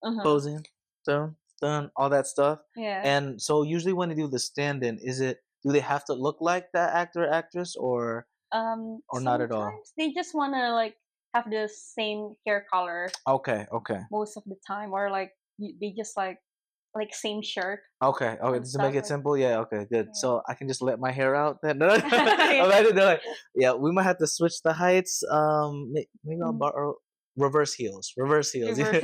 Uh-huh. posing, done, done, all that stuff. Yeah. And so usually when they do the stand in, do they have to look like that actor, actress, or not at all? Sometimes they just want to like have the same hair color Okay, okay. most of the time, or like they just like same shirt Okay, okay, and just to make stuff it like simple, yeah, okay, good. yeah. So I can just let my hair out then. Imagine they're like, yeah, we might have to switch the heights. Maybe I'll Mhm. borrow reverse heels, reverse heels. Reverse.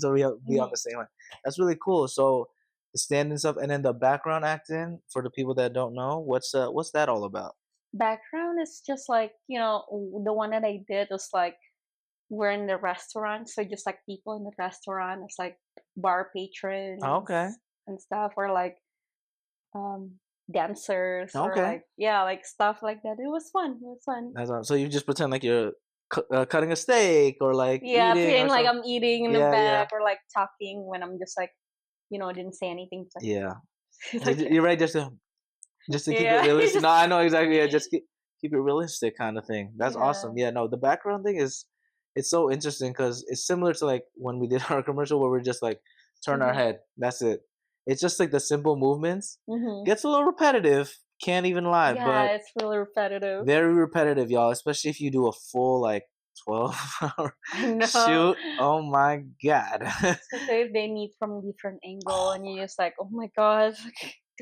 So we have be on Mhm. the same line. That's really cool. So the stand-in stuff, and then the background acting for the people that don't know, what's that all about? Background is just like, the one that I did was like we're in the restaurant, so just like people in the restaurant, it's like bar Okay, patrons and stuff, or like um, dancers or Okay. like yeah, like stuff like that. It was fun. It was fun. So you just pretend like you're cutting a steak or like Yeah, eating or feeling like something. I'm eating in the Yeah, yeah, back or like talking when I'm just like, didn't say anything. It's yeah. like, like You're right. Just to keep it yeah, realistic. just No, I know exactly. Yeah, just keep it realistic, kind of thing. That's awesome. yeah. Yeah, no, the background thing is it's so interesting because it's similar to like when we did our commercial where we're just like turn our Mhm. head. That's it. It's just like the simple movements. Mhm. Gets a little repetitive. Can't even lie, Yeah, but it's really repetitive. very repetitive, y'all. Especially if you do a full like 12-hour I know. shoot. Oh my god. Especially if they meet from different angle and you're just like, oh my god,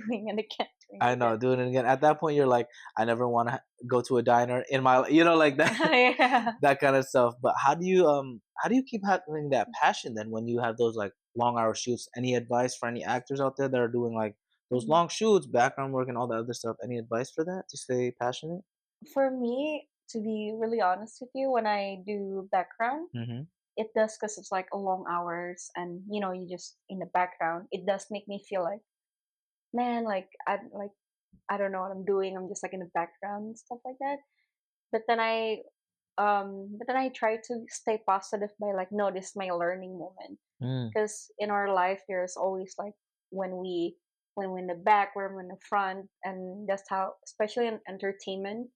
doing it again, doing I it know, again. doing it again. At that point, you're like, I never want to go to a diner in my, like that, Yeah. that kind of stuff. But how do you keep having that passion then when you have those like long hour shoots? Any advice for any actors out there that are doing like those Mhm. long shoots, background work, and all that other stuff? Any advice for that to stay passionate? For me, to be really honest with you, when I do background, Mm-hmm. it does because it's like a long hours and you just in the background. It does make me feel like, man, I don't know what I'm doing. I'm just like in the background and stuff like that. But then I try to stay positive by like notice my learning moment Mm, because in our life there's always like when we when we're in the back, when we're in the front, and that's how, especially in entertainment,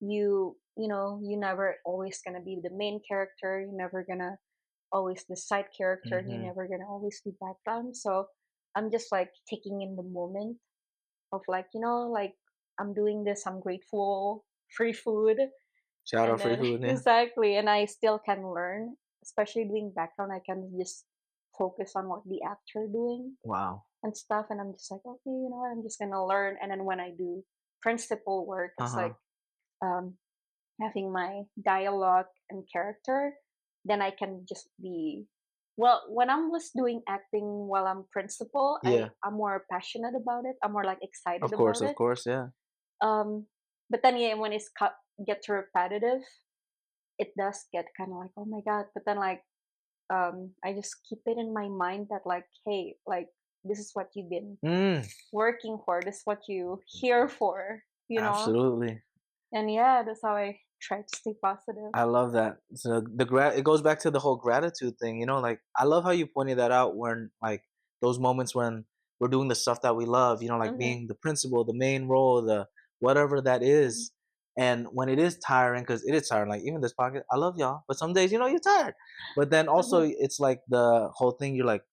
you never always gonna be the main character. You're never gonna always the side character. And you're mm-hmm. never gonna always be background. So I'm just like taking in the moment of like like I'm doing this. I'm grateful. Free food, Shout and out free then food, yeah. exactly, and I still can learn, especially doing background. I can just focus on what the actor doing Wow. and stuff, and I'm just like, okay, you know what, I'm just gonna learn. And then when I do principal work, Uh it's huh. like um, having my dialogue and character, then I can just be. Well, when I was doing acting while I'm principal, Yeah. I'm more passionate about it. I'm more like excited Of about it. course, yeah. Um, but then yeah, when it's cut gets repetitive, it does get kind of like, oh my god. But then like I just keep it in my mind that like, hey, like this is what you've been Mm, working for. This is what you here for, absolutely. And yeah, that's how I try to stay positive. I love that. So it goes back to the whole gratitude thing, like I love how you pointed that out when like those moments when we're doing the stuff that we love, like Mhm. being the principal, the main role, the whatever that Mhm. is. And when it is tiring, because it is tiring, like even this podcast, I love y'all, but some days, you're tired. But then also Mhm. it's like the whole thing, you're like,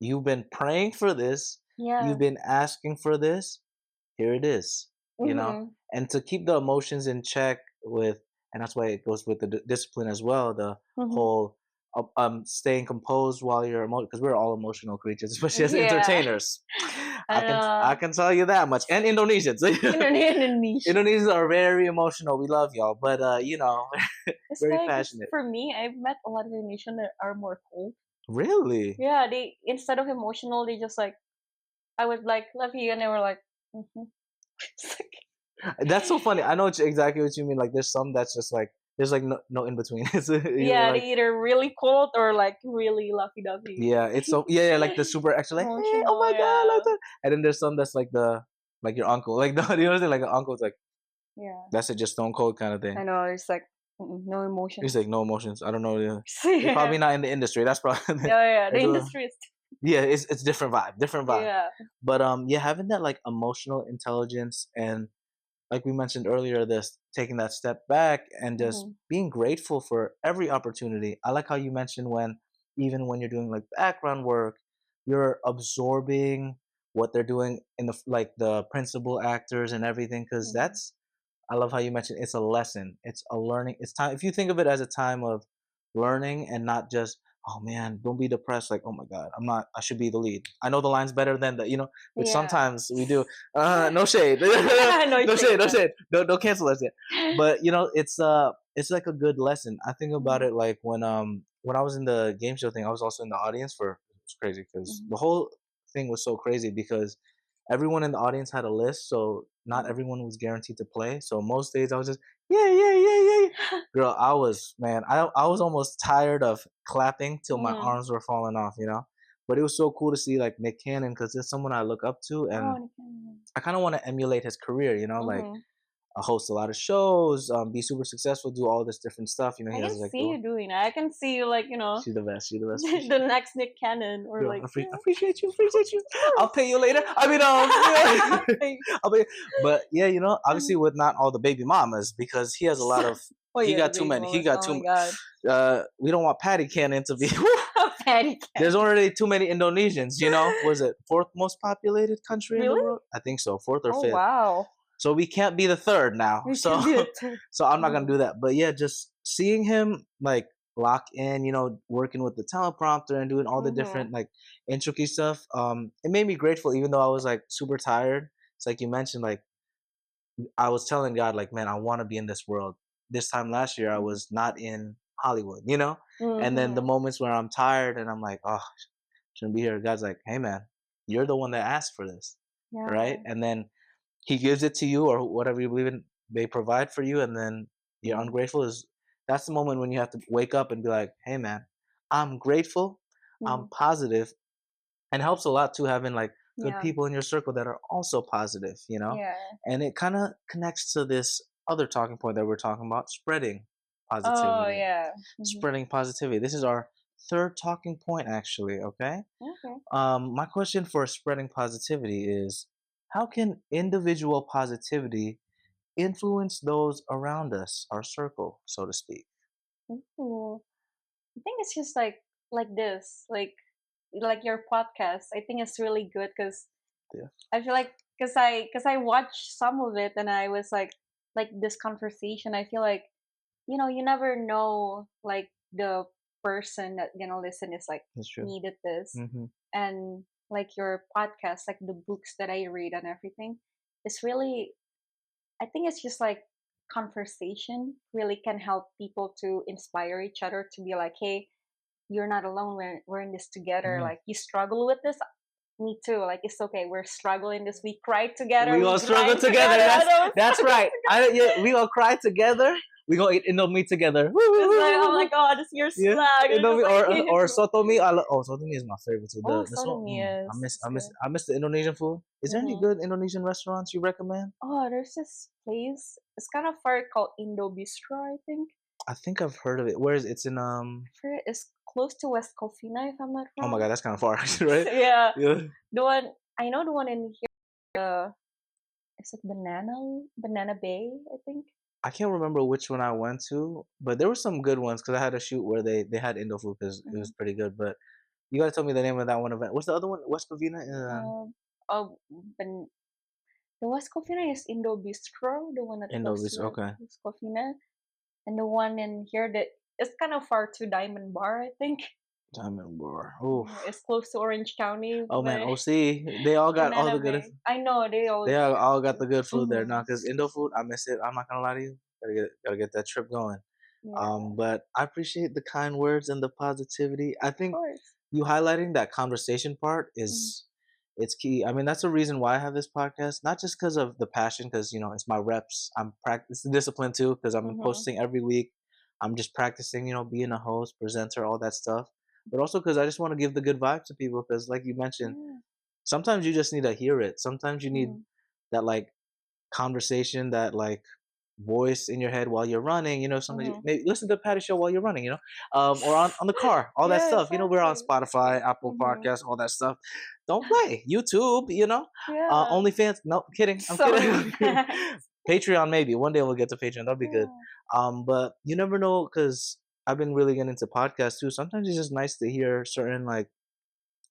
you've been praying for this, you've Yeah. been asking for this, here it is. Mhm. And to keep the emotions in check with, and that's why it goes with the discipline as well, the Mhm. whole staying composed while you're because we're all emotional creatures, especially as Yeah. entertainers. I I know. can tell you that much. And Indonesians. Indonesian. Indonesians are very emotional. We love y'all, but It's very like 'cause passionate. for me, I've met a lot of Indonesian that are more cold. Really? Yeah, they instead of emotional, they just like I would like love you, and they were like, mhm. It's like, That's so funny. I know exactly what you mean. Like, there's some that's just like there's like no in between. It's either yeah, like they either really cold or like really lovey dovey. yeah, it's so yeah, like the super extra, like hey, oh Emotional, my god, like yeah, that. And then there's some that's like like your uncle, like the you know what I'm saying? Like an uncle's like yeah. that's it, just stone cold kind of thing. I know. It's like no He's emotions. like no emotions. I don't know. Yeah. They're Yeah, probably not in the industry. That's probably yeah, yeah. The that's what, industry is yeah. It's different vibe, different vibe. yeah. But yeah, having that like emotional intelligence and like we mentioned earlier, this taking that step back and just Mhm. being grateful for every opportunity. I like how you mentioned when even when you're doing like background work, you're absorbing what they're doing in the like the principal actors and everything because Mhm. that's I love how you mentioned it's a lesson. It's a learning. It's time. If you think of it as a time of learning and not just, oh man, don't be depressed. Like, oh my God, I'm not, I should be the lead. I know the line's better than which Yeah. sometimes we do. No shade. No No shade. shade, No man. shade. Don't cancel us yet. But it's like a good lesson. I think about Mhm. it like when I was in the game show thing, I was also in the audience for, it's crazy because Mhm. the whole thing was so crazy because everyone in the audience had a list, so not Mhm. everyone was guaranteed to play. So most days I was just yeah, yeah, yeah, yeah. Yeah. Girl, I was man, I was almost tired of clapping till my Mhm. arms were falling off. But it was so cool to see like Nick Cannon because it's someone I look up to, Oh, and okay. I kind of want to emulate his career. Like Mhm. host a lot of shows, be super successful, do all this different stuff. He I has can like see you doing that. I can see you like, she's the best. She's the best. the next Nick Cannon or Girl, like, appreciate you. Appreciate you. of I'll course. pay you later. I mean, Like, I'll pay. But yeah, obviously with not all the baby mamas because he has a lot of. oh He yeah, the got too baby many. He mamas. got Oh too. my god. We don't want Patty Cannon to be. Patty There's Cannon. already too many Indonesians. Was it fourth most populated country in the Really? world? I think so, fourth or Oh fifth. wow. So we can't be the third now. We So can be a third. so I'm not gonna Mhm. do that. But yeah, just seeing him like lock in, working with the teleprompter and doing all the Mhm. different like intricate stuff. It made me grateful, even though I was like super tired. It's like you mentioned, like I was telling God, like, man, I want to be in this world. This time last year, I Mhm. was not in Hollywood, And then the Mhm. moments where I'm tired and I'm like, oh, shouldn't be here. God's like, hey, man, you're the one that asked for this, right? Yeah. And then He gives it to you or whatever you believe in. They provide for you, and then you're Mhm. ungrateful. That's the moment when you have to wake up and be like, hey, man, I'm grateful. I'm Mhm. positive, and it helps a lot too having like good Yeah. people in your circle that are also positive. Yeah. And it kind of connects to this other talking point that we're talking about, spreading Oh positivity. yeah. Mhm. Spreading positivity. This is our third talking point, actually. Okay. Okay. My question for spreading positivity is, how can individual positivity influence those around us, our circle, so to speak? Ooh. I think it's just like this, like your podcast. I think it's really good because Yeah. I feel like because I watched some of it and I was like this conversation. I feel like you never know like the person that gonna listen is like That's true. needed this, Hmm. and like your podcast, like the books that I read and everything, it's really I think it's just like conversation really can help people to inspire each other to be like, hey, you're not alone. We're in this together. Yeah. Like you struggle with this, me too. Like it's okay. We're struggling this. We cry together. We We gonna struggle grind together. together. I know, That's struggle right. Yeah, we gonna cry together. We gonna eat Indomie together. Woo, woo, It's woo, like, woo, oh woo, my woo. god, it's your Yeah, swag. It's just Indomie like, or sotomi. Sotomi is my favorite too. oh, The so I souvenirs. miss It's good. I miss the Indonesian food. Is there any Hmm. good Indonesian restaurants you recommend? Oh, there's this place. It's kind of far called Indo Bistro, I think. I think I've heard of it. Where is it? It's in I forget. It's close to West Covina, if I'm not Oh my wrong. god, that's kind of far, actually, right? Yeah, Yeah. the one I know, the one in here. Is it Banana Bay? I think. I can't remember which one I went to, but there were some good ones because I had a shoot where they had Indo food because it Hmm. was pretty good. But you gotta tell me the name of that one event. What's the other one? West Covina? Oh, the West Covina is Indo Bistro, the one that Indo close to okay. West Covina, and the one in here that it's kind of far to Diamond Bar, I think. Diamond Bar. Oof. Yeah, it's close to Orange County, Oh man, but OC. They all got all Banana the good. Bay. I know they They always share all got food. the good food there now. Hmm. Cause Indo food, I miss it. I'm not gonna lie to you. Gotta get that trip going. Yeah, But I appreciate the kind words and the positivity. I of think course. you highlighting that conversation part Mm-hmm. is it's key. I mean, that's the reason why I have this podcast, not just because of the passion, because it's my reps. I'm practicing discipline too, because I'm Mm-hmm. posting every week. I'm just practicing, being a host, presenter, all that stuff. But also because I just want to give the good vibes to people. Because, like you mentioned, Yeah. sometimes you just need to hear it. Sometimes you need Mm-hmm. that like conversation, that like voice in your head while you're running. Sometimes Mm-hmm. maybe listen to the Patty Show while you're running. Or on the car, all that Yeah, stuff. We're on exactly. Spotify, Apple Mm-hmm. Podcasts, all that stuff. Don't play YouTube. Yeah. OnlyFans. No, kidding. I'm kidding. So I'm kidding. Patreon, maybe one day we'll get to Patreon. That'll be good. yeah. But you never know because I've been really getting into podcasts too. Sometimes it's just nice to hear certain like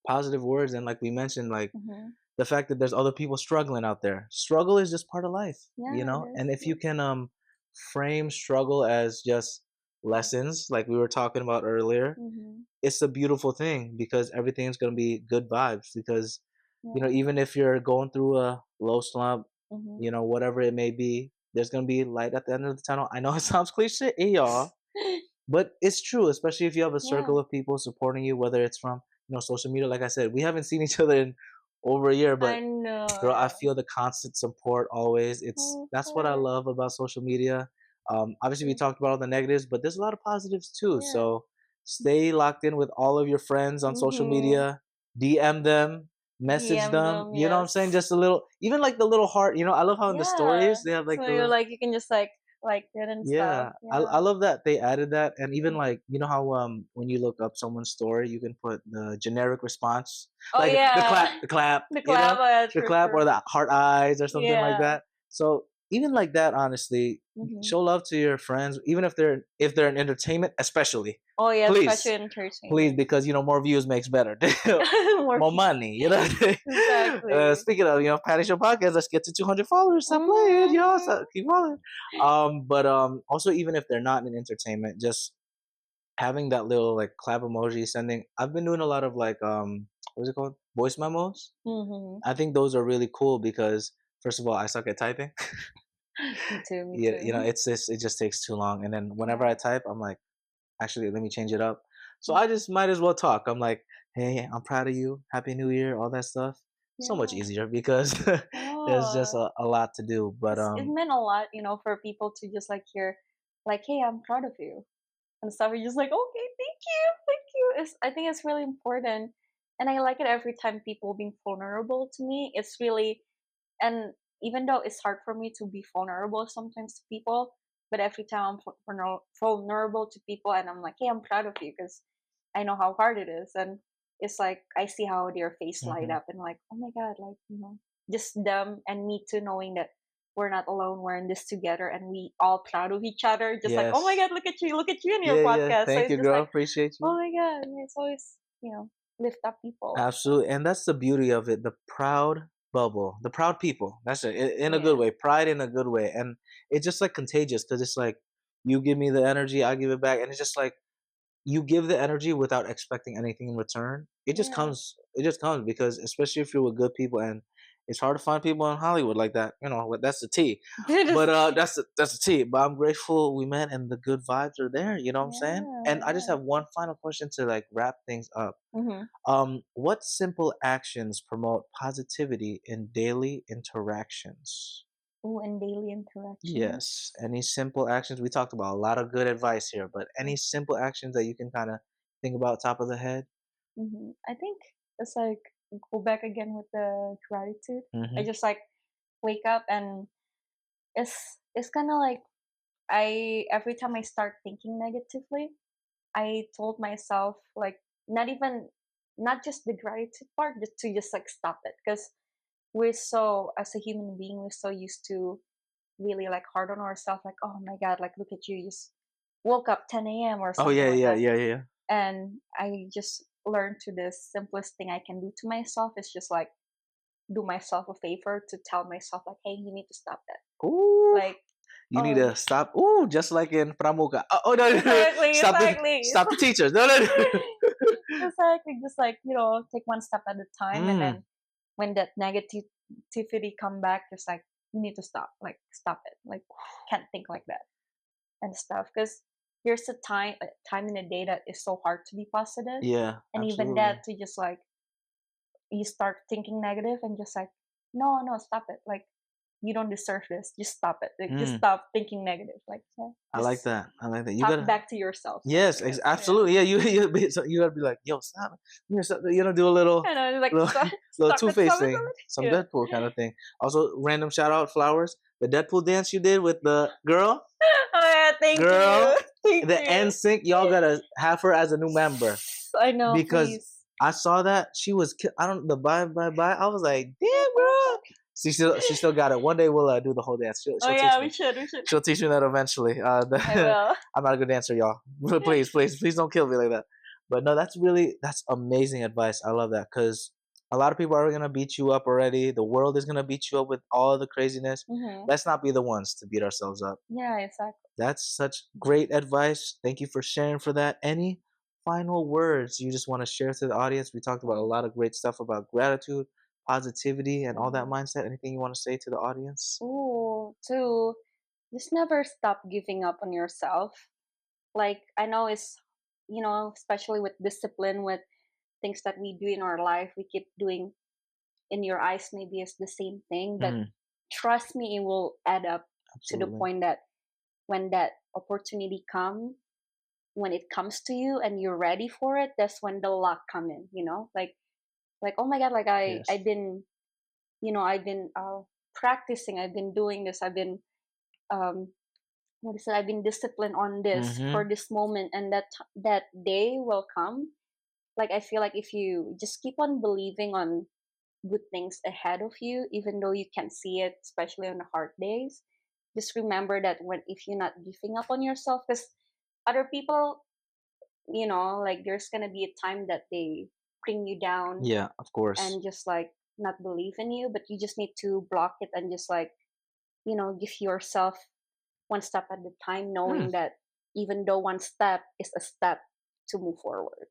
positive words and like we mentioned like Mm-hmm. the fact that there's other people struggling out there. Struggle is just part of life, Yeah, it is. and if you Yes. can frame struggle as just lessons like we were talking about earlier, Mm-hmm. it's a beautiful thing because everything's going to be good vibes because Yeah. even if you're going through a low slump, Mm-hmm. whatever it may be, there's going to be light at the end of the tunnel. I know it sounds cliche, y'all, but it's true, especially if you have a Yeah. circle of people supporting you, whether it's from social media. Like I said, we haven't seen each other in over a year, I but know. girl, I Yeah. feel the constant support always. Oh, of That's what I course. love about social media. Obviously, we Yeah. talked about all the negatives, but there's a lot of positives too. Yeah. So stay locked in with all of your friends on social Mm-hmm. media. DM them, message DM them. them, You know what I'm saying? yes. Just a little, even like the little heart. You know, I love how in the Yeah. stories they have like So the you can just like it and stuff. yeah. I Yeah. love that they added that, and even Mm. like you know how when you look up someone's story, you can put the generic response, Oh like yeah. the clap, The you know, collab, the for clap or sure. the heart eyes or something like Yeah. that. So even like that, honestly, Hmm. show love to your friends, even if they're in entertainment, especially. Oh yeah, especially Please, please, entertainment. because you know more views makes better, More more views. money. You know. Exactly. Speaking of Patty Show podcast, let's get to 200 followers. Stop playing, y'all. Hmm. So keep following. But also even if they're not in entertainment, just having that little like clap emoji sending. I've been doing a lot of like what's it called? Voice memos. Hmm. I think those are really cool because first of all, I suck at typing. Me too. Me Yeah, too. it just takes too long. And then whenever I Yeah. type, I'm like, actually, let me change it up. So I just might as well talk. I'm like, hey, I'm proud of you. Happy New Year, all that stuff. So much Yeah. easier because there's just Oh, a lot to do. But it meant a lot, for people to just hear, "Hey, I'm proud of you," and stuff. You're just like, "Okay, thank you." I think it's really important, and I like it every time people being vulnerable to me. It's really, and even though it's hard for me to be vulnerable sometimes to people, but every time I'm vulnerable to people, and I'm like, "Hey, I'm proud of you," because I know how hard it is, and it's like I see how their face light mhm. up, and oh my god, just them and me too, knowing that we're not alone, we're in this together, and we all proud of each other. Just like, oh my Yes. god, look at you in your Yeah, yeah. podcast. So Thank it's you, just girl. like, Appreciate oh you. my god, it's always lift up people. Absolutely. And that's the beauty of it. The proud bubble, the proud people. That's it. In a good Yeah, way. Pride in a good way. And it's just like contagious because it's like you give me the energy, I give it back. And it's just like you give the energy without expecting anything in return. It just yeah. comes. It just comes because especially if you're with good people, and it's hard to find people in Hollywood like that. You know, that's the T. But that's the T. But I'm grateful we met and the good vibes are there. You know what I'm saying? Yeah, And I just yeah. have one final question to like wrap things up. Hmm. What simple actions promote positivity in daily interactions? Oh, and daily interactions. Yes. Any simple actions? We talked about a lot of good advice here, but any simple actions that you can kind of think about top of the head? I think it's go back again with the gratitude. I Mm-hmm. just wake up, and it's kind of like I every time I start thinking negatively, I told myself not just the gratitude part, just stop it, because we're so, as a human being, we're so used to really hard on ourselves, oh my god, look at you, you just woke up 10 a.m. or Oh something yeah, like yeah, that. yeah, yeah. And I just learned to the simplest thing I can do to myself is just do myself a favor to tell myself hey, you need to stop that. Ooh, Like, you need oh, to stop. Ooh, just like in Pramuka. Oh no, exactly, exactly. stop the teachers. No, no, no. Exactly, just take one step at a time, and Mm, then when that negativity come back, just you need to stop, stop it, can't think like that and stuff, because there's a time in the day that is so hard to be positive, yeah, and even absolutely. that to just you start thinking negative, and just no, no, stop it, you don't deserve this, just stop it, just Mm, stop thinking negative, yeah, I like just that. I like that. You talk gotta. back to yourself, Yes, something like that. Yeah, absolutely. Yeah, you gotta be like, yo, stop. Do a little, I know, little, stop, little stop Two it, Face stop it, thing, stop it. some Yeah. Deadpool kind of thing. Also, random shout out, flowers. The Deadpool dance you did with the girl, Oh yeah, thank girl, you. Thank the you. NSYNC. Y'all gotta have her as a new member I know, because please. I saw that she was. I don't the bye. I was like, damn, girl. She still got it. One day we'll do the whole dance. Oh She'll teach yeah, we me. should, we should. She'll teach me that eventually. I will. I'm not a good dancer, y'all. Please don't kill me like that. But no, that's amazing advice. I love that because a lot of people are gonna beat you up already. The world is gonna beat you up with all the craziness. Hmm. Let's not be the ones to beat ourselves up. Yeah, exactly. That's such great advice. Thank you for sharing for that. Any final words you just want to share to the audience? We talked about a lot of great stuff about gratitude, positivity, and all that Mhm. mindset. Anything you want to say to the audience? Ooh, to just never stop giving up on yourself. I know especially with discipline, with things that we do in our life, we keep doing in your eyes maybe it's the same thing, but Mm, trust me, it will add up to the absolutely. point that when that opportunity when it comes to you and you're ready for it, that's when the luck come in, like, oh my god, like Yes. I've been, I've been practicing, I've been doing this, I've been um what is it, I've been disciplined on this for Mm-hmm. this moment, and that day will come. Like I feel like if you just keep on believing on good things ahead of you, even though you can't see it, especially on the hard days, just remember that when if you're not giving up on yourself, because other people, like there's gonna be a time that they bring you down Yeah, of course. and just like not believe in you, but you just need to block it and just like, give yourself one step at a time, Hmm. knowing that even though one step is a step to move forward.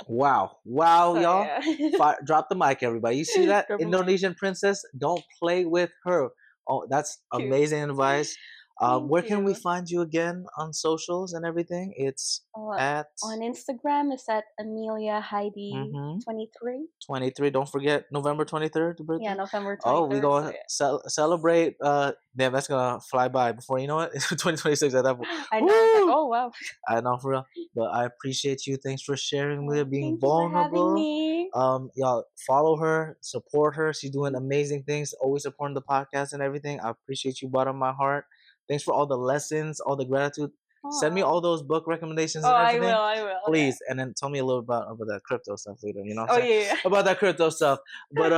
Wow. Wow, So y'all. yeah. Drop the mic, everybody. You see that? Drop a mic. Indonesian Princess? Don't play with her. Oh, that's Cute. amazing advice. Thank Where can we you. find you again on socials and everything? It's at On Instagram is at Amelia Heidy mm-hmm, 23. 23. Don't forget November 23rd, the Yeah, birthday. November Oh, we 23rd. So gonna celebrate. Damn, that's gonna fly by before you know it. It's 2026 at that point. yeah. I know. It's like, Woo! oh wow. I know for real, but I appreciate you. Thanks for sharing with Well, being thank you for having vulnerable. me. Y'all follow her, support her. She's doing amazing things. Always supporting the podcast and everything. I appreciate you, bottom of my heart. Thanks for all the lessons, all the gratitude. Send me Aw. all those book recommendations Oh, and I will. everything, I will. Yeah. please. And then tell me a little about that crypto stuff later. You know what Oh I'm saying? yeah. About that crypto stuff. But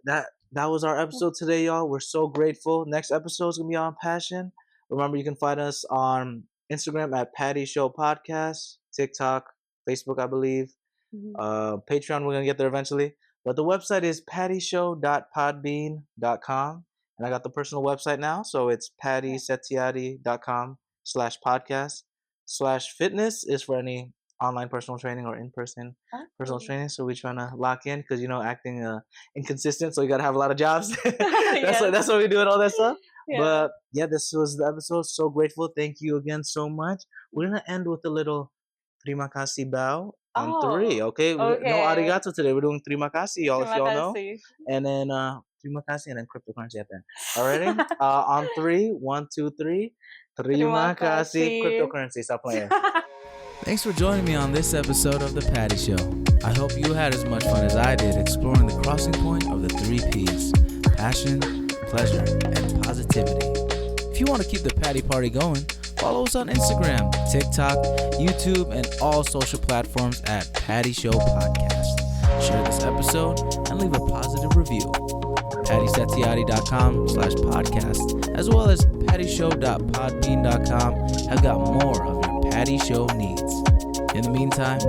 that was our episode today, y'all. We're so grateful. Next episode is gonna be on passion. Remember, you can find us on Instagram at Patty Show Podcast, TikTok, Facebook, I believe. Mhm. Patreon, we're gonna get there eventually. But the website is pattyshow.podbean.com. And I got the personal website now, so it's pattysetiati.com/podcast/fitness is for any online personal training or in-person personal Okay. training. So we're trying to lock in because acting inconsistent, so you gotta have a lot of jobs. Yes. That's why we're doing all that stuff. Yeah. But yeah, this was the episode. So grateful. Thank you again so much. We're gonna end with a little terima kasih bow on three. Oh. Okay, no Okay. arigato today. We're doing terima kasih, y'all, if Terima y'all know. kasih. And then terima kasih and then cryptocurrency at the end. Alrighty. On three, 1, 2, 3. Terima Terima kasih kasih. cryptocurrency. Stop playing. Thanks for joining me on this episode of The Patty Show. I hope you had as much fun as I did exploring the crossing point of the 3 Ps: passion, pleasure, and positivity. If you want to keep the Patty Party going, follow us on Instagram, TikTok, YouTube, and all social platforms at Patty Show Podcast. Share this episode and leave a positive review. PattySetiati.com/podcast as well as PattyShow.podbean.com have got more of your Patty Show needs. In the meantime,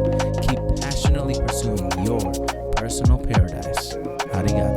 keep passionately pursuing your personal paradise. Arigato.